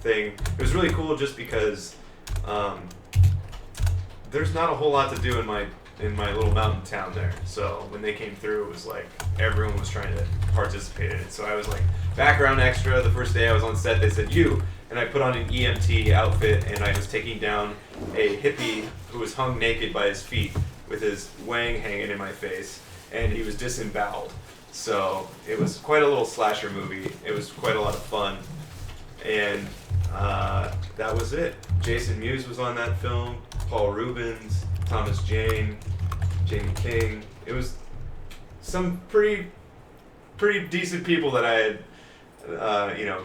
thing. It was really cool just because there's not a whole lot to do in my little mountain town there. So when they came through, it was like everyone was trying to participate in it. So I was like background extra. The first day I was on set, they said, "You," and I put on an EMT outfit, and I was taking down a hippie who was hung naked by his feet with his wang hanging in my face, and he was disemboweled. So it was quite a little slasher movie. It was quite a lot of fun, and that was it. Jason Mewes was on that film, Paul Rubens, Thomas Jane, Jamie King. It was some pretty decent people that I had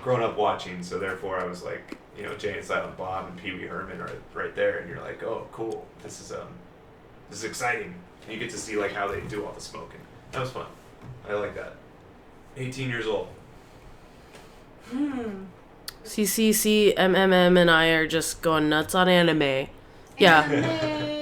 grown up watching, so therefore I was like, Jay and Silent Bob and Pee Wee Herman are right there, and you're like, oh, cool, this is exciting. And you get to see like how they do all the smoking. That was fun. I like that. 18 years old. CCC, MMM, and I are just going nuts on anime. Yeah.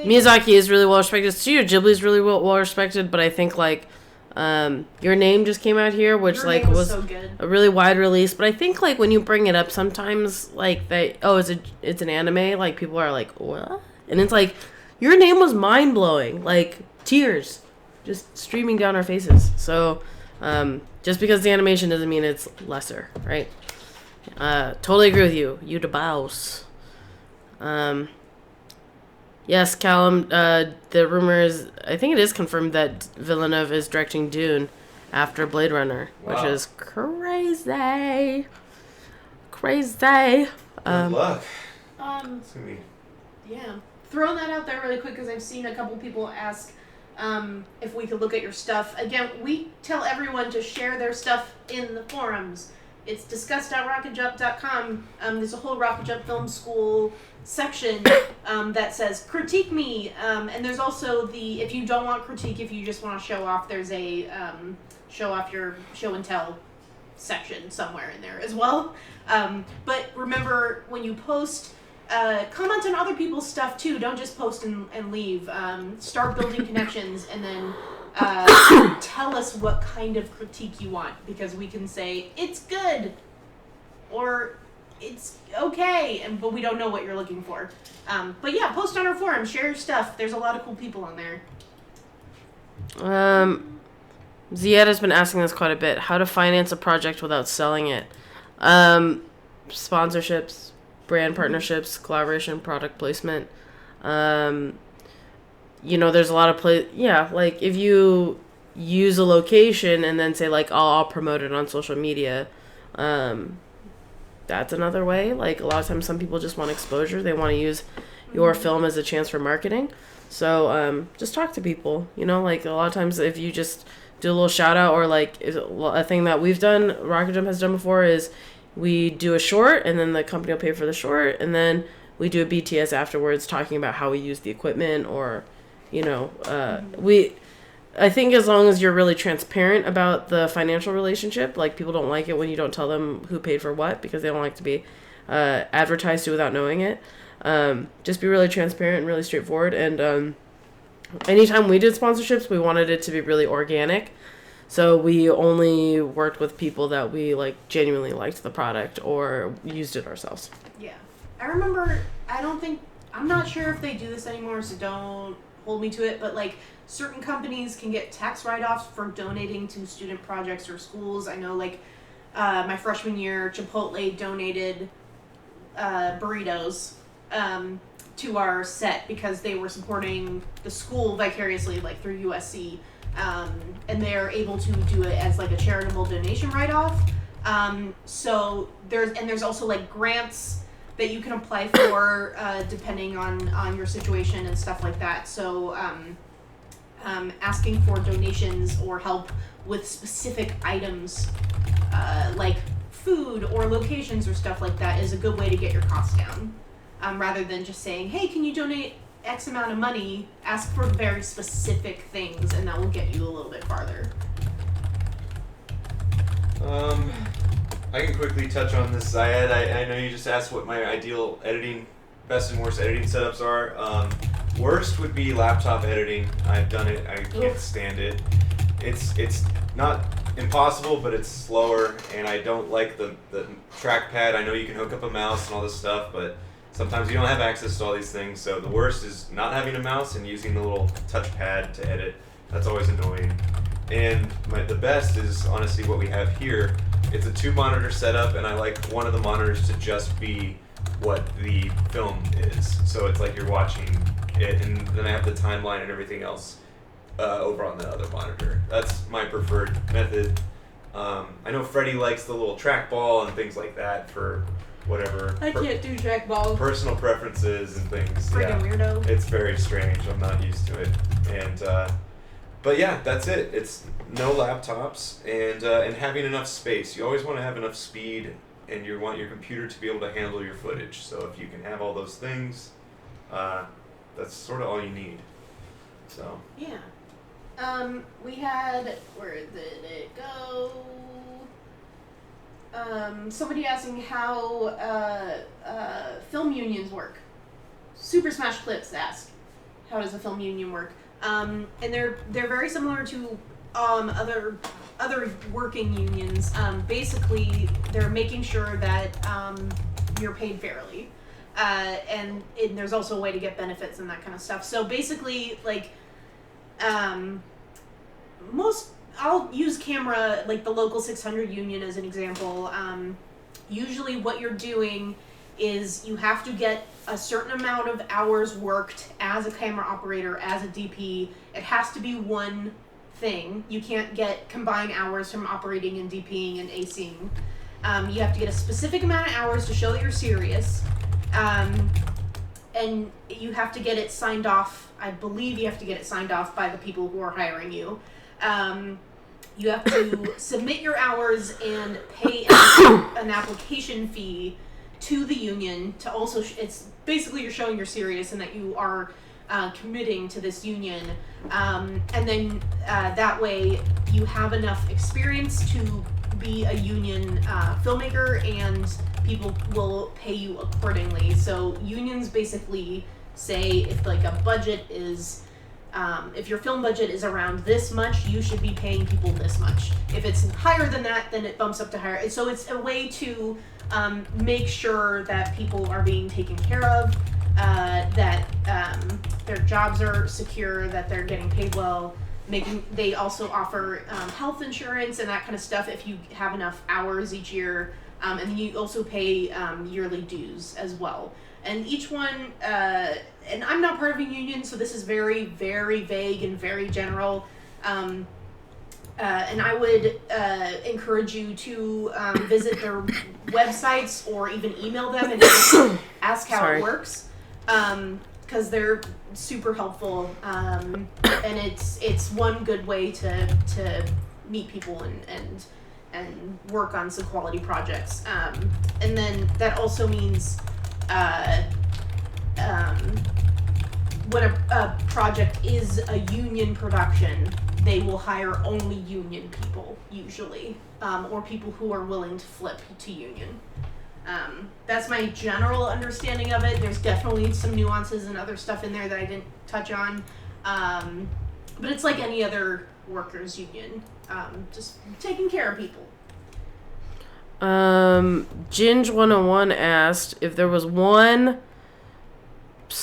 Miyazaki is really well respected. Studio Ghibli is really well respected, but I think like Your Name just came out here, which Your like Name was so good. a really wide release. But I think like when you bring it up, sometimes like it's an anime, like people are like, what? And it's like, Your Name was mind blowing, like tears just streaming down our faces. So just because the animation doesn't mean it's lesser, right? Totally agree with you. You the boss. Yes, Callum, the rumor is, I think it is confirmed that Villeneuve is directing Dune after Blade Runner, which Wow. is crazy. Crazy. Good luck. Um, It's gonna be. yeah. Throwing that out there really quick because I've seen a couple people ask if we could look at your stuff. Again, we tell everyone to share their stuff in the forums. It's discuss.rocketjump.com. There's a whole Rocket Jump Film School section that says critique me. And there's also the, if you don't want critique, if you just want to show off, there's a show off your show and tell section somewhere in there as well. But remember, when you post, comment on other people's stuff too. Don't just post and leave. Start building connections, and then tell us what kind of critique you want, because we can say it's good or it's okay, but we don't know what you're looking for. But yeah, post on our forum, share your stuff. There's a lot of cool people on there. Ziad has been asking this quite a bit. How to finance a project without selling it? Sponsorships, brand partnerships, collaboration, product placement. There's a lot of like if you use a location and then say like, oh, I'll promote it on social media. That's another way. Like a lot of times some people just want exposure. They want to use your film as a chance for marketing. So just talk to people, like a lot of times if you just do a little shout out, or like a thing that we've done, Rocket Jump has done before, is we do a short and then the company will pay for the short, and then we do a BTS afterwards talking about how we use the equipment, or I think as long as you're really transparent about the financial relationship, like people don't like it when you don't tell them who paid for what, because they don't like to be advertised to without knowing it. Just be really transparent and really straightforward. And anytime we did sponsorships, we wanted it to be really organic. So we only worked with people that we like genuinely liked the product or used it ourselves. Yeah. I remember, I'm not sure if they do this anymore, so don't hold me to it, but like certain companies can get tax write-offs for donating to student projects or schools. I know like my freshman year, Chipotle donated burritos to our set because they were supporting the school vicariously, like through USC, and they're able to do it as like a charitable donation write-off. So there's also like grants that you can apply for depending on your situation and stuff like that. So asking for donations or help with specific items like food or locations or stuff like that is a good way to get your costs down. Rather than just saying, hey, can you donate X amount of money? Ask for very specific things, and that will get you a little bit farther. I can quickly touch on this, Zayed. I know you just asked what my ideal best and worst editing setups are. Worst would be laptop editing. I've done it. I can't stand it. It's not impossible, but it's slower, and I don't like the trackpad. I know you can hook up a mouse and all this stuff, but sometimes you don't have access to all these things. So the worst is not having a mouse and using the little touchpad to edit. That's always annoying. And the best is honestly what we have here. It's a 2-monitor setup, and I like one of the monitors to just be what the film is. So it's like you're watching it, and then I have the timeline and everything else over on the other monitor. That's my preferred method. I know Freddie likes the little trackball and things like that for whatever. I can't do trackball. Personal preferences and things. Friggin' weirdo. It's very strange. I'm not used to it. And but yeah, that's it. It's no laptops and having enough space. You always want to have enough speed, and you want your computer to be able to handle your footage. So if you can have all those things, that's sort of all you need. So Yeah. We had, where did it go? Somebody asking how film unions work. Super Smash Clips asked, how does a film union work? And they're very similar to other working unions. Basically, they're making sure that you're paid fairly, and there's also a way to get benefits and that kind of stuff. So basically, like most I'll use camera, like the local 600 union as an example. Usually what you're doing is you have to get a certain amount of hours worked as a camera operator, as a DP. It has to be one thing. You can't get combined hours from operating and DPing and ACing. You have to get a specific amount of hours to show that you're serious. And you have to get it signed off. I believe you have to get it signed off by the people who are hiring you. You have to submit your hours and pay an application fee to the union to also, it's basically you're showing you're serious and that you are committing to this union. And then that way you have enough experience to be a union filmmaker, and people will pay you accordingly. So unions basically say if like a budget is, if your film budget is around this much, you should be paying people this much. If it's higher than that, then it bumps up to higher. So it's a way to make sure that people are being taken care of, that their jobs are secure, that they're getting paid well. They also offer health insurance and that kind of stuff if you have enough hours each year. And then you also pay yearly dues as well. And each one, and I'm not part of a union, so this is very, very vague and very general. And I would encourage you to visit their websites or even email them and ask how it works, because they're super helpful. And it's one good way to meet people and work on some quality projects. And then that also means when a project is a union production, they will hire only union people usually, or people who are willing to flip to union. That's my general understanding of it. There's definitely some nuances and other stuff in there that I didn't touch on, but it's like any other workers union, just taking care of people. Ginge 101 asked if there was one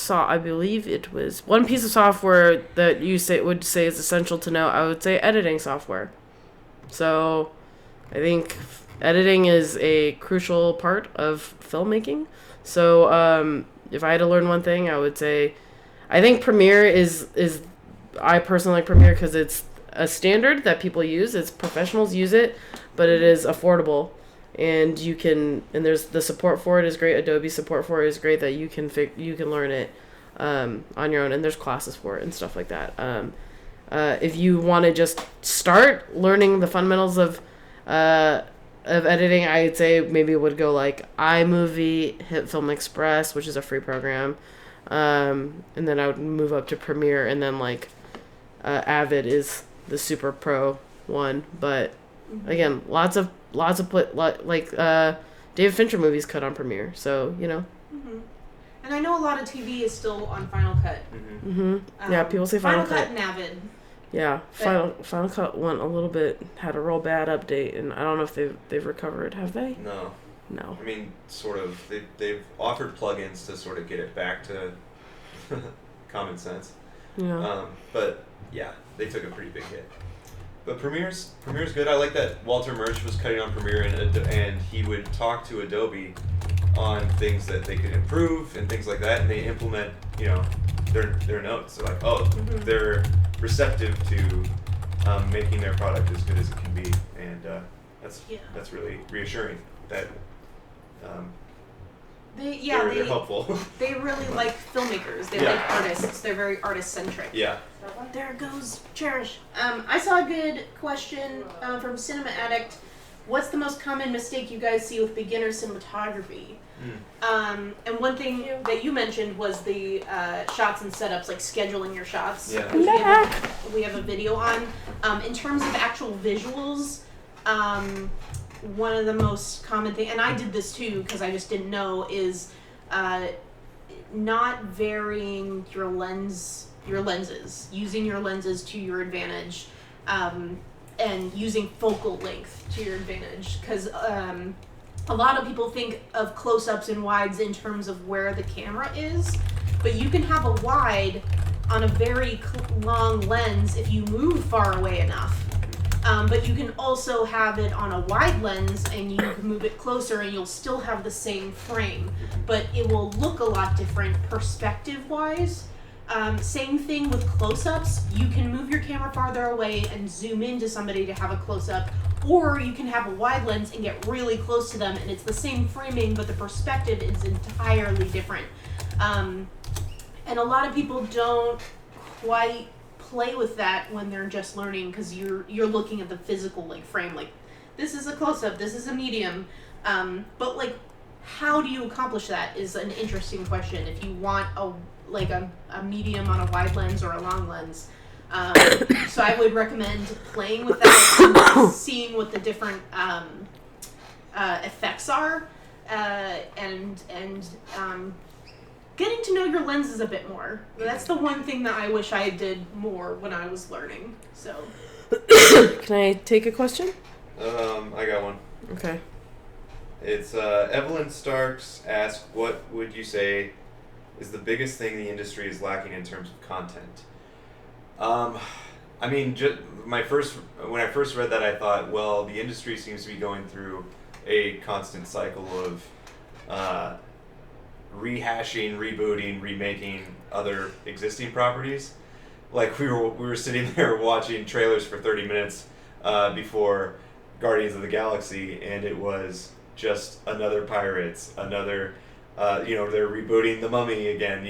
I believe it was one piece of software that you would say is essential to know. I would say editing software. So I think editing is a crucial part of filmmaking. So if I had to learn one thing, I would say I think Premiere is I personally like Premiere because it's a standard that people use. It's professionals use it, but it is affordable. And and there's the support for it is great. Adobe support for it is great, that you can learn it on your own, and there's classes for it and stuff like that. If you want to just start learning the fundamentals of editing, I'd say maybe it would go like iMovie, hit Film Express, which is a free program, and then I would move up to Premiere, and then like Avid is the super pro one, but again, lots of David Fincher movies cut on Premiere, so you know. Mm-hmm. And I know a lot of TV is still on Final Cut. Mm-hmm. Yeah, people say Final Cut and Avid. Yeah, Final Cut had a real bad update, and I don't know if they've recovered. Have they? No. I mean, sort of. They've offered plugins to sort of get it back to common sense. Yeah. But yeah, they took a pretty big hit. But Premiere's good. I like that Walter Murch was cutting on Premiere, and he would talk to Adobe on things that they could improve and things like that, and they implement, their notes. They're like, they're receptive to making their product as good as it can be, and that's really reassuring that they're helpful. They really like filmmakers. They like artists. They're very artist-centric. Yeah. There goes Cherish. I saw a good question from Cinema Addict. What's the most common mistake you guys see with beginner cinematography? And one thing that you mentioned was the shots and setups, like scheduling your shots. Yeah. We have a video on. In terms of actual visuals, one of the most common thing, and I did this too because I just didn't know, is not varying your lenses, using your lenses to your advantage, and using focal length to your advantage, because a lot of people think of close-ups and wides in terms of where the camera is, but you can have a wide on a very long lens if you move far away enough. But you can also have it on a wide lens and you can move it closer and you'll still have the same frame, but it will look a lot different perspective-wise. Same thing with close-ups. You can move your camera farther away and zoom into somebody to have a close-up, or you can have a wide lens and get really close to them and it's the same framing, but the perspective is entirely different. And a lot of people don't quite play with that when they're just learning, because you're looking at the physical like frame, like this is a close-up, this is a medium, but like how do you accomplish that is an interesting question. If you want a medium on a wide lens or a long lens, so I would recommend playing with that and seeing what the different effects are, and getting to know your lenses a bit more. That's the one thing that I wish I did more when I was learning. So, can I take a question? I got one. Okay. It's Evelyn Starks asked, what would you say is the biggest thing the industry is lacking in terms of content? I mean, when I first read that, I thought, well, the industry seems to be going through a constant cycle of rehashing, rebooting, remaking other existing properties. Like we were sitting there watching trailers for 30 minutes before Guardians of the Galaxy, and it was just another Pirates, another they're rebooting The Mummy again,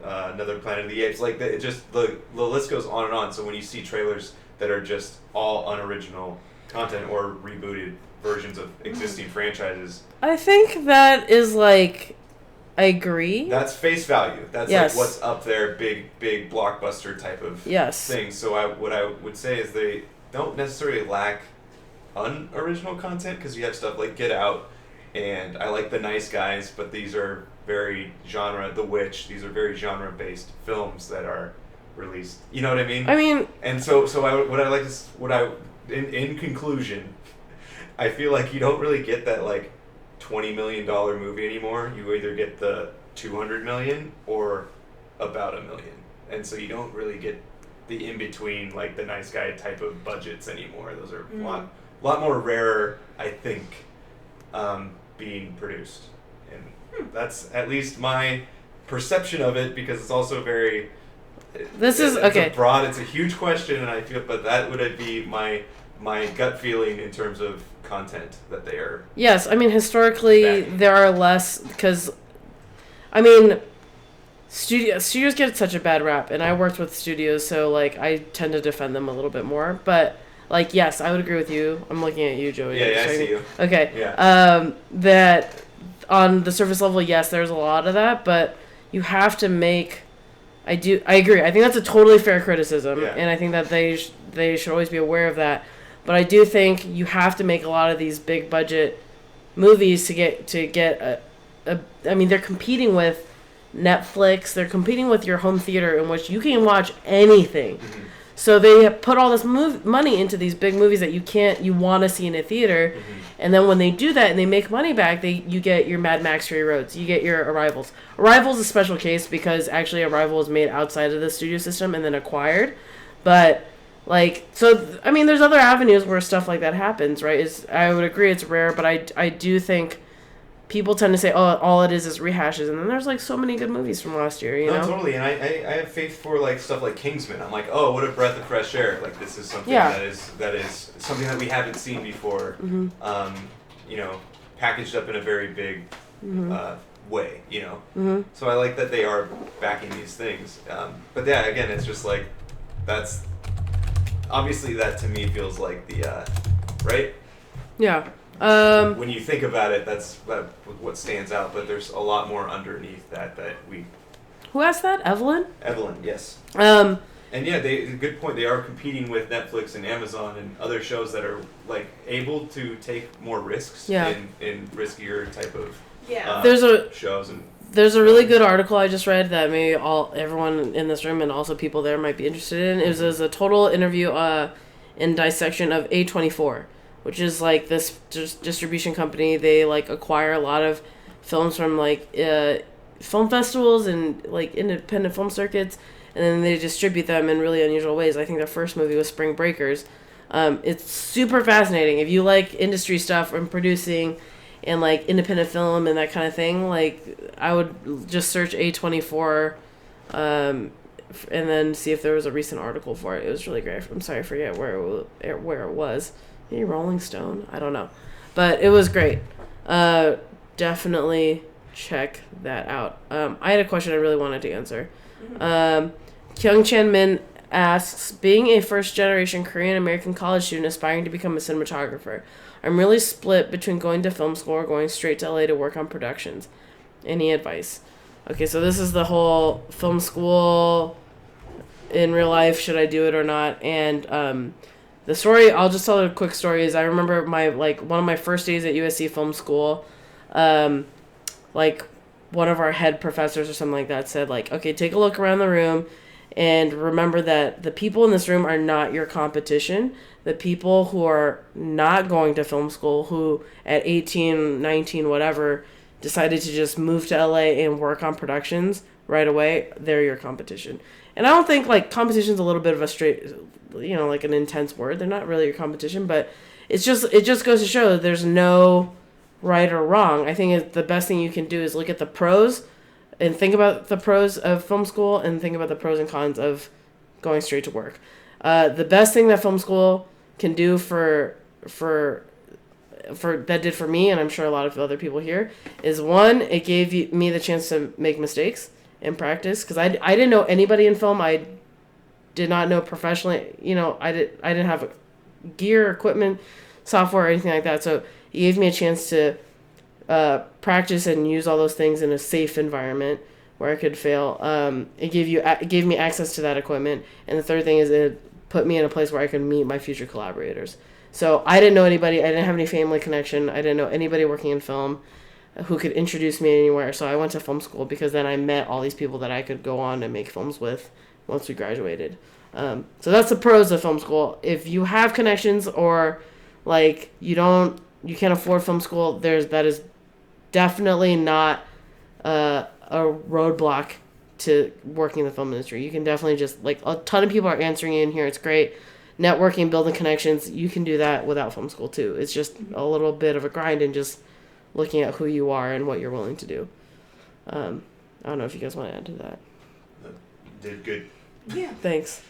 another Planet of the Apes. Like it just the list goes on and on. So when you see trailers that are just all unoriginal content or rebooted versions of existing franchises, I think that is like, I agree. that's face value. That's Yes. like what's up there, big blockbuster type of Yes. thing. So what I would say is they don't necessarily lack unoriginal content, because you have stuff like Get Out, and I like The Nice Guys, but these are very genre. The Witch. These are very genre-based films that are released. You know what I mean? I mean, And in conclusion, I feel like you don't really get that like $20 million movie anymore. You either get the 200 million or about $1 million, and so you don't really get the in between, like the Nice Guy type of budgets anymore. Those are a lot more rarer, I think, being produced, and that's at least my perception of it, because it's also very. It's a huge question, and I feel, but that would be my gut feeling in terms of content that they are. yes, I mean, historically, backing. there are less, because, I mean, studios get such a bad rap, and I worked with studios, so, like, I tend to defend them a little bit more, but, like, yes, I would agree with you. I'm looking at you, Joey. Yeah, I see you. Okay. Yeah. That, on the surface level, yes, there's a lot of that, but you have to make... I agree. I think that's a totally fair criticism, Yeah. and I think that they should always be aware of that. But I do think you have to make a lot of these big budget movies to get I mean, they're competing with Netflix. They're competing with your home theater, in which you can watch anything. Mm-hmm. So they put all this money into these big movies that you want to see in a theater, and then when they do that and they make money back, you get your Mad Max Fury Roads, you get your Arrivals. Arrival's a special case because actually Arrival was made outside of the studio system and then acquired, but like, so I mean, there's other avenues where stuff like that happens, right? I would agree it's rare, but I do think people tend to say, oh, all it is rehashes, and then there's like so many good movies from last year, you know? Totally, and I have faith for like stuff like Kingsman. I'm like, oh, what a breath of fresh air! Like this is something that is something that we haven't seen before. Packaged up in a very big way, So I like that they are backing these things. But yeah, again, it's just like that's obviously that to me feels like the right. Yeah. When you think about it, that's what stands out. But there's a lot more underneath that we. Who asked that? Evelyn, yes. And yeah, good point. They are competing with Netflix and Amazon and other shows that are like able to take more risks in riskier type of shows. And there's a really good article I just read that maybe everyone in this room and also people there might be interested in. It was a total interview in dissection of A24, which is like this distribution company. They like acquire a lot of films from like film festivals and like independent film circuits, and then they distribute them in really unusual ways. I think their first movie was Spring Breakers, It's super fascinating. If you like industry stuff and producing and like independent film and that kind of thing, like I would just search A24 and then see if there was a recent article for it. It was really great. I'm sorry, I forget where it was. Maybe Rolling Stone? I don't know. But it was great. Definitely check that out. I had a question I really wanted to answer. Kyung Chan Min asks, being a first-generation Korean-American college student aspiring to become a cinematographer, I'm really split between going to film school or going straight to LA to work on productions. Any advice? Okay, so this is the whole film school in real life, should I do it or not? And the story, I'll just tell a quick story, is I remember one of my first days at USC Film School, one of our head professors or something like that said, like, okay, take a look around the room and remember that the people in this room are not your competition. The people who are not going to film school, who at 18, 19, whatever, decided to just move to LA and work on productions right away, they're your competition. And I don't think, like, competition's a little bit of a straight, like an intense word. They're not really your competition, but it just goes to show that there's no right or wrong. I think the best thing you can do is look at the pros and think about the pros of film school and think about the pros and cons of going straight to work. The best thing that film school can do for that did for me, and I'm sure a lot of other people here, is one, it gave me the chance to make mistakes and practice, because I didn't know anybody in film. I did not know professionally, I didn't have gear, equipment, software, or anything like that. So it gave me a chance to practice and use all those things in a safe environment where I could fail. It gave me access to that equipment, and the third thing is it put me in a place where I could meet my future collaborators. So I didn't know anybody. I didn't have any family connection. I didn't know anybody working in film who could introduce me anywhere. So I went to film school because then I met all these people that I could go on and make films with once we graduated. So that's the pros of film school. If you have connections or like you can't afford film school, that is definitely not a roadblock to working in the film industry. You can definitely just, like, a ton of people are answering in here. It's great. Networking, building connections, you can do that without film school too. It's just a little bit of a grind and just looking at who you are and what you're willing to do. I don't know if you guys want to add to that. Did good. Yeah. Thanks.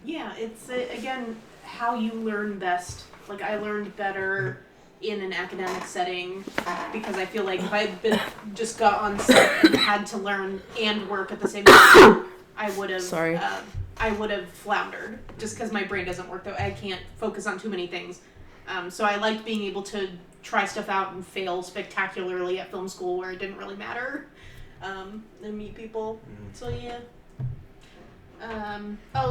Yeah, it's, again, how you learn best. Like, I learned better in an academic setting because I feel like if I'd just got on set and had to learn and work at the same time, I would have floundered just because my brain doesn't work. Though I can't focus on too many things. So I liked being able to try stuff out and fail spectacularly at film school where it didn't really matter, and meet people. So yeah.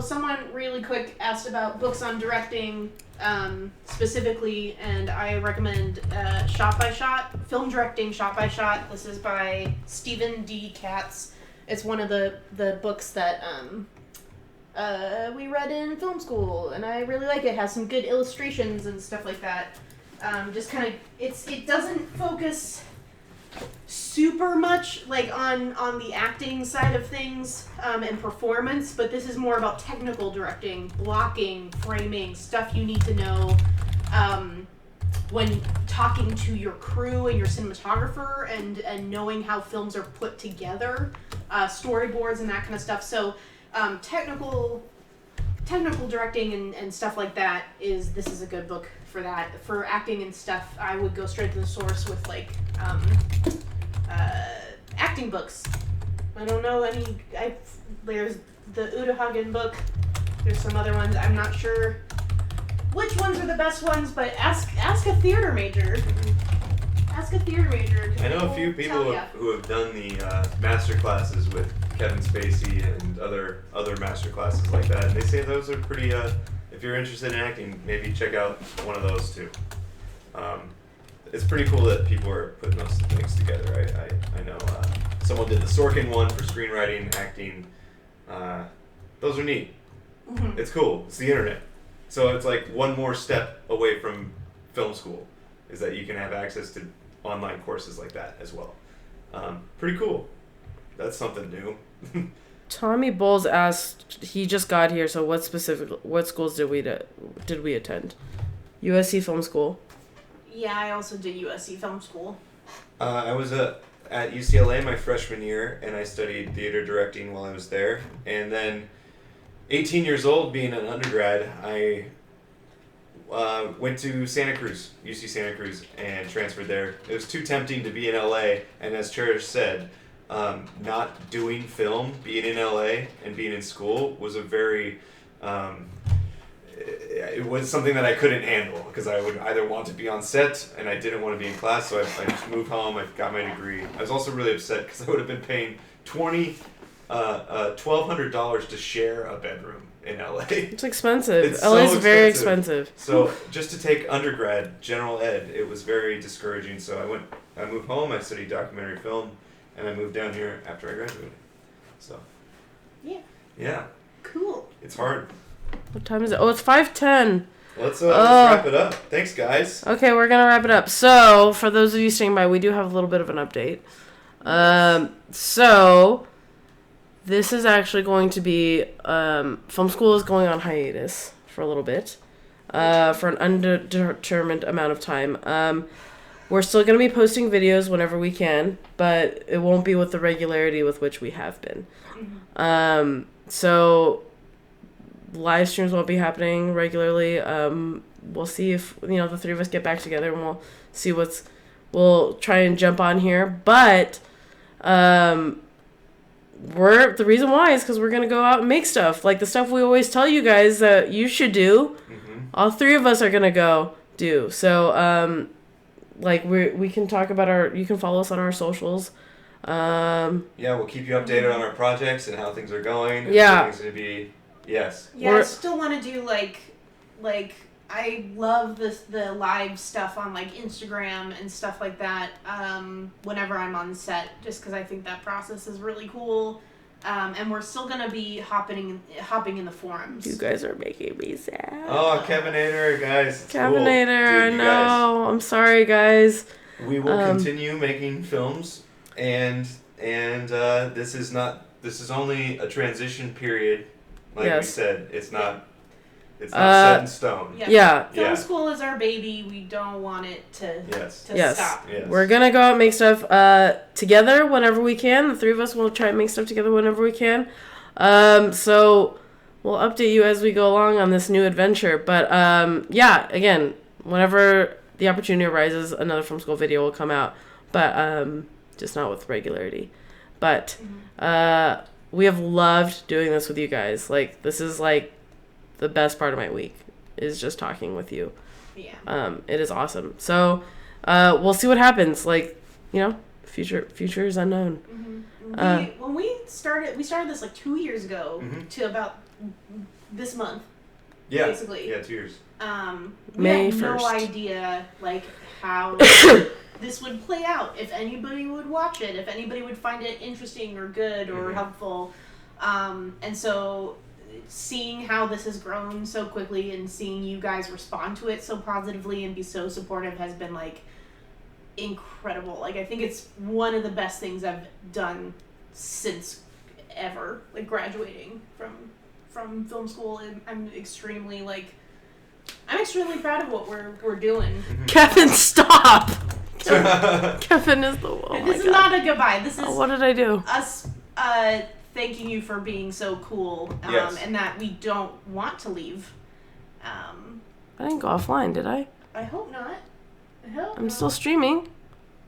Someone really quick asked about books on directing, specifically, and I recommend Shot by Shot, Film Directing Shot by Shot. This is by Stephen D. Katz. It's one of the books that we read in film school, and I really like it. It has some good illustrations and stuff like that. Just kind of, it doesn't focus super much like on the acting side of things and performance, but this is more about technical directing, blocking, framing, stuff you need to know when talking to your crew and your cinematographer and knowing how films are put together, storyboards and that kind of stuff. So technical directing and stuff like that this is a good book for that. For acting and stuff, I would go straight to the source with like acting books. I don't know any. There's the Uta Hagen book. There's some other ones. I'm not sure which ones are the best ones, but ask a theater major. Ask a theater major. I know a few people who have done the master classes with Kevin Spacey and other master classes like that, and they say those are pretty. If you're interested in acting, maybe check out one of those too. It's pretty cool that people are putting those things together. I know someone did the Sorkin one for screenwriting, acting. Those are neat. Mm-hmm. It's cool. It's the internet. So it's like one more step away from film school, is that you can have access to online courses like that as well. Pretty cool. That's something new. Tommy Bowles asked, he just got here, so what schools did we attend? USC Film School. Yeah, I also did USC Film School. I was at UCLA my freshman year, and I studied theater directing while I was there. And then, 18 years old, being an undergrad, I went to Santa Cruz, UC Santa Cruz, and transferred there. It was too tempting to be in LA, and as Cherish said, not doing film, being in LA and being in school was a very, it was something that I couldn't handle because I would either want to be on set and I didn't want to be in class, so I just moved home. I got my degree. I was also really upset because I would have been paying $1,200 to share a bedroom in LA. It's expensive. It's LA is so very expensive. expensive. So just to take undergrad, general ed, it was very discouraging. So I moved home, I studied documentary film, and I moved down here after I graduated. So. Yeah. Yeah. Cool. It's hard. What time is it? Oh, it's 5:10. Let's wrap it up. Thanks, guys. Okay, we're gonna wrap it up. So, for those of you staying by, we do have a little bit of an update. So this is actually going to be film school is going on hiatus for a little bit, for an undetermined amount of time. We're still gonna be posting videos whenever we can, but it won't be with the regularity with which we have been. So live streams won't be happening regularly. We'll see if the three of us get back together, and we'll see we'll try and jump on here. But the reason why is because we're gonna go out and make stuff, like the stuff we always tell you guys that you should do. All three of us are gonna go do. So like we can talk about you can follow us on our socials. Yeah, we'll keep you updated on our projects and how things are going. Yeah. Everything's gonna be. Yes. Yeah, I still want to do like I love the live stuff on like Instagram and stuff like that. Whenever I'm on set, just because I think that process is really cool. And we're still gonna be hopping in the forums. You guys are making me sad. Oh, Kevinator, guys. It's Kevinator, cool. Dude, I you know. guys, I'm sorry, guys. we will continue making films, and this is only a transition period. Like we said, it's not set in stone. Yeah. Film school is our baby. We don't want it to stop. Yes. We're gonna go out and make stuff together whenever we can. The three of us will try and make stuff together whenever we can. So we'll update you as we go along on this new adventure. But again, whenever the opportunity arises, another film school video will come out. But just not with regularity. But we have loved doing this with you guys. Like, this is like the best part of my week is just talking with you. Yeah. It is awesome. So we'll see what happens. Like, future is unknown. When we started this like 2 years ago to about this month. Yeah. Basically. Yeah, 2 years. We May had no 1st. idea like how this would play out, if anybody would watch it, if anybody would find it interesting or good or helpful. And so seeing how this has grown so quickly and seeing you guys respond to it so positively and be so supportive has been like incredible. Like, I think it's one of the best things I've done since ever, like graduating from film school. And I'm extremely proud of what we're doing. Kevin, stop! Kevin is the one. This is not a goodbye. This is what did I do? us thanking you for being so cool, and that we don't want to leave. I didn't go offline, did I? I hope not. I'm still streaming.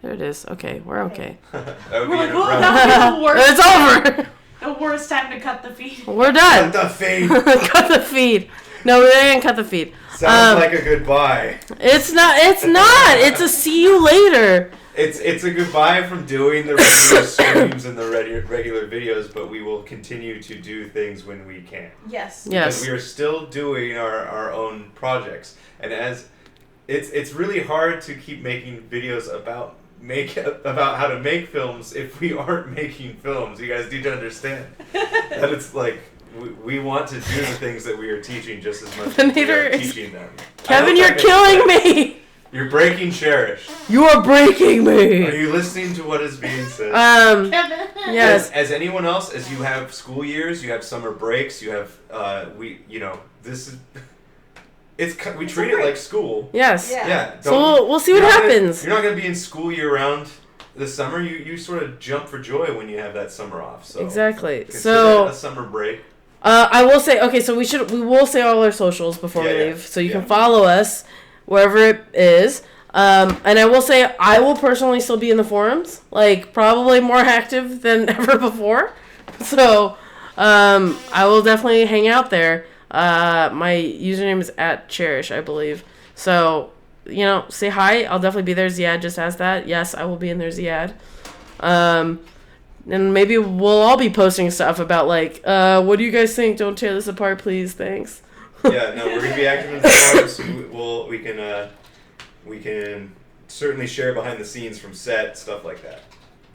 There it is. Okay, we're okay. That would be We're like, an "Well, abrupt- that would be the worst. It's over. The worst time to cut the feed. We're done. Cut the feed. Cut the feed. No, we didn't cut the feed. Sounds like a goodbye. It's not. It's not. It's a see you later. It's a goodbye from doing the regular streams and the regular videos, but we will continue to do things when we can. Yes. Yes. Because we are still doing our own projects, and as it's really hard to keep making videos about how to make films if we aren't making films. You guys need to understand that it's like we want to do the things that we are teaching just as much as we are teaching them. Kevin, you're killing me. You're breaking Cherish. You are breaking me. Are you listening to what is being said? Kevin. Yes. As anyone else, as you have school years, you have summer breaks, you have this is we treat it like school. Yes. Yeah. So we'll see what happens. You're not going to be in school year round this summer. You sort of jump for joy when you have that summer off. So Exactly. consider So it a summer break. I will say, okay, so we will say all our socials before we leave, so you can follow us wherever it is. And I will say I will personally still be in the forums, like probably more active than ever before. So I will definitely hang out there. My username is @Cherish, I believe. So, say hi. I'll definitely be there. Ziad just asked that. Yes, I will be in there, Ziad. And maybe we'll all be posting stuff about like, what do you guys think? Don't tear this apart, please. Thanks. Yeah, no, we're gonna be active in the forums. We can certainly share behind the scenes from set, stuff like that.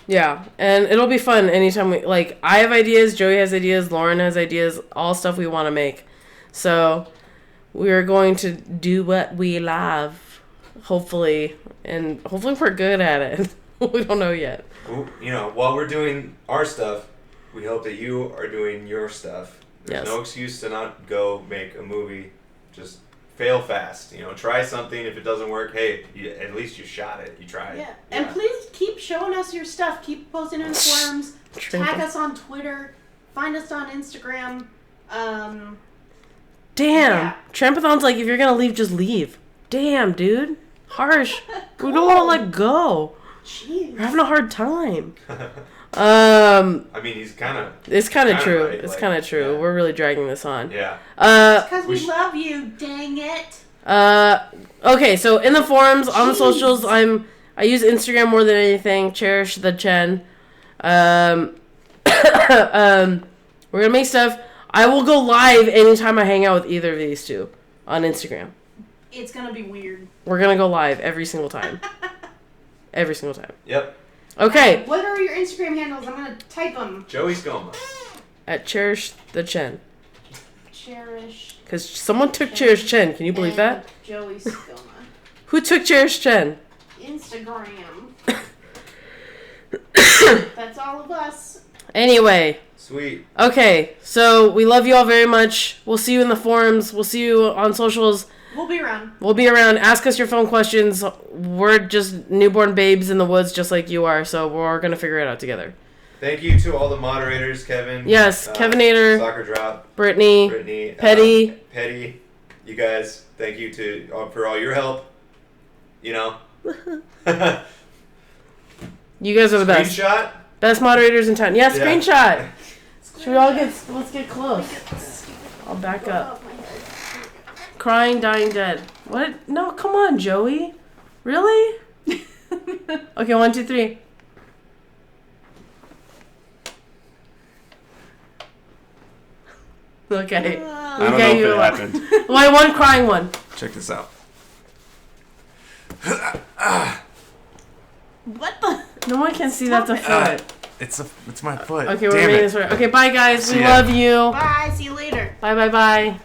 Yeah, and it'll be fun anytime I have ideas, Joey has ideas, Lauren has ideas, all stuff we want to make. So we're going to do what we love, hopefully, and hopefully we're good at it. We don't know yet. While we're doing our stuff, we hope that you are doing your stuff. There's no excuse to not go make a movie. Just fail fast. Try something. If it doesn't work, hey, at least you shot it. You tried. Yeah. And please keep showing us your stuff. Keep posting in the forums. Tag us on Twitter. Find us on Instagram. Damn. Trampathon's like, if you're going to leave, just leave. Damn, dude. Harsh. We don't want to let go. Jeez. We're having a hard time. I mean, it's kind of true. right. It's kind of true. Yeah. We're really dragging this on. Yeah. Because we love you, dang it. Okay, so in the forums, on the socials, I use Instagram more than anything. Cherish the Chen. We're gonna make stuff. I will go live anytime I hang out with either of these two on Instagram. It's gonna be weird. We're gonna go live every single time. Every single time. Yep. Okay. What are your Instagram handles? I'm gonna type them. Joey's Goma. @Cherish the Chen. Cherish. Because someone took Cherish Chen. Can you believe that? Joey Skoma. Who took Cherish Chen? Instagram. That's all of us. Anyway. Sweet. Okay, so we love you all very much. We'll see you in the forums. We'll see you on socials. We'll be around. We'll be around. Ask us your phone questions. We're just newborn babes in the woods just like you are, so we're going to figure it out together. Thank you to all the moderators, Kevin. Yes, Kevinator. Soccer Drop. Brittany. Petty. Petty. You guys, thank you for all your help. You guys are the best. Screenshot? Best moderators in town. Yeah, screenshot. Yeah. Should we all let's get close. I'll back up. Crying, dying, dead. What? No, come on, Joey. Really? Okay, 1, 2, 3. Okay. I don't know if it happened. Well, one crying one. Check this out. What the? No one can see that's a foot. It's my foot. Okay, we're making this right. Okay, bye guys. We love you. Bye. See you later. Bye.